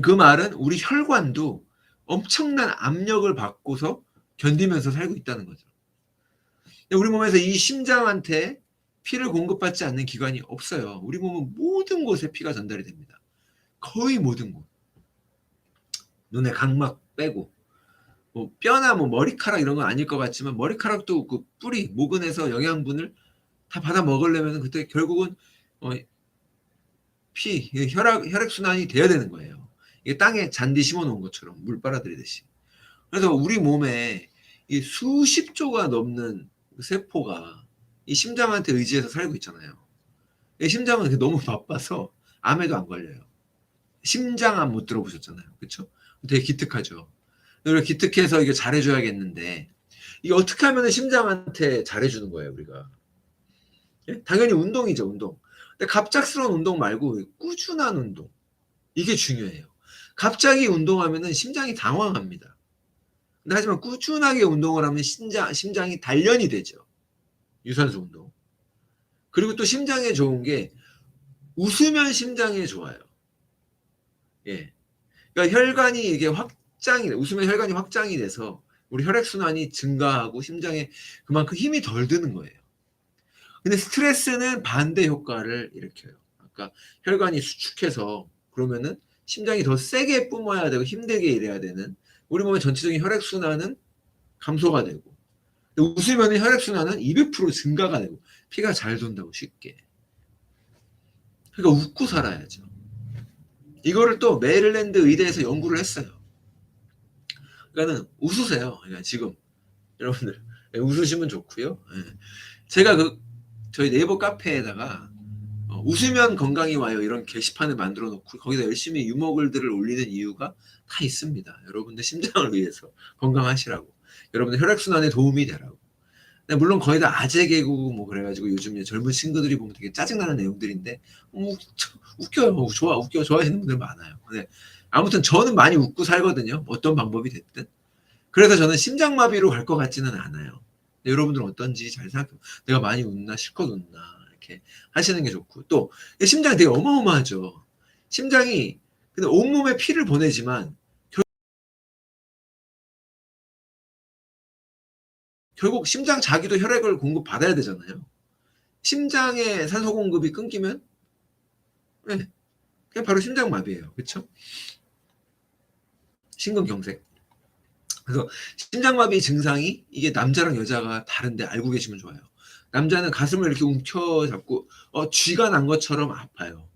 그 말은 우리 혈관도 엄청난 압력을 받고서 견디면서 살고 있다는 거죠. 우리 몸에서 이 심장한테 피를 공급받지 않는 기관이 없어요. 우리 몸은 모든 곳에 피가 전달이 됩니다. 거의 모든 곳. 눈의 각막 빼고 뭐 뼈나 뭐 머리카락 이런 건 아닐 것 같지만 머리카락도 그 뿌리 모근에서 영양분을 다 받아 먹으려면 그때 결국은 피 혈액 순환이 돼야 되는 거예요. 이게 땅에 잔디 심어 놓은 것처럼 물 빨아들이듯이. 그래서 우리 몸에 이 수십 조가 넘는 세포가 이 심장한테 의지해서 살고 있잖아요. 이 심장은 너무 바빠서 암에도 안 걸려요. 심장암 못 들어보셨잖아요. 그렇죠? 되게 기특하죠. 그리고 기특해서 이게 잘해줘야겠는데 이게 어떻게 하면 심장한테 잘해주는 거예요, 우리가? 예? 당연히 운동이죠, 운동. 근데 갑작스러운 운동 말고 꾸준한 운동. 이게 중요해요. 갑자기 운동하면은 심장이 당황합니다. 근데 하지만 꾸준하게 운동을 하면 심장이 단련이 되죠. 유산소 운동. 그리고 또 심장에 좋은 게 웃으면 심장에 좋아요. 예. 그러니까 혈관이 이게 웃으면 혈관이 확장이 돼서 우리 혈액순환이 증가하고 심장에 그만큼 힘이 덜 드는 거예요. 근데 스트레스는 반대 효과를 일으켜요. 아까 혈관이 수축해서 그러면은 심장이 더 세게 뿜어야 되고 힘들게 일해야 되는 우리 몸의 전체적인 혈액순환은 감소가 되고 웃으면 혈액순환은 200% 증가가 되고 피가 잘 돈다고 쉽게. 그러니까 웃고 살아야죠. 이거를 또 메릴랜드 의대에서 연구를 했어요. 그러니까는 웃으세요. 그러니까 지금 여러분들 웃으시면 좋고요. 제가 저희 네이버 카페에다가 웃으면 건강이 와요 이런 게시판을 만들어 놓고 거기다 열심히 유머글들을 올리는 이유가 다 있습니다. 여러분들 심장을 위해서 건강하시라고, 여러분들 혈액순환에 도움이 되라고. 물론 거의 다 아재 개그고 뭐 그래가지고 요즘 젊은 친구들이 보면 되게 짜증나는 내용들인데 웃겨요. 웃겨 좋아하시는 분들 많아요. 근데 아무튼 저는 많이 웃고 살거든요. 어떤 방법이 됐든. 그래서 저는 심장마비로 갈 것 같지는 않아요. 여러분들은 어떤지 잘 생각해. 내가 많이 웃나 실컷 웃나 이렇게 하시는 게 좋고, 또 심장이 되게 어마어마하죠. 심장이 근데 온몸에 피를 보내지만 결국 심장 자기도 혈액을 공급받아야 되잖아요. 심장의 산소 공급이 끊기면 네, 그냥 바로 심장마비예요. 그렇죠? 심근경색. 그래서 심장마비 증상이 이게 남자랑 여자가 다른데 알고 계시면 좋아요. 남자는 가슴을 이렇게 움켜잡고 쥐가 난 것처럼 아파요.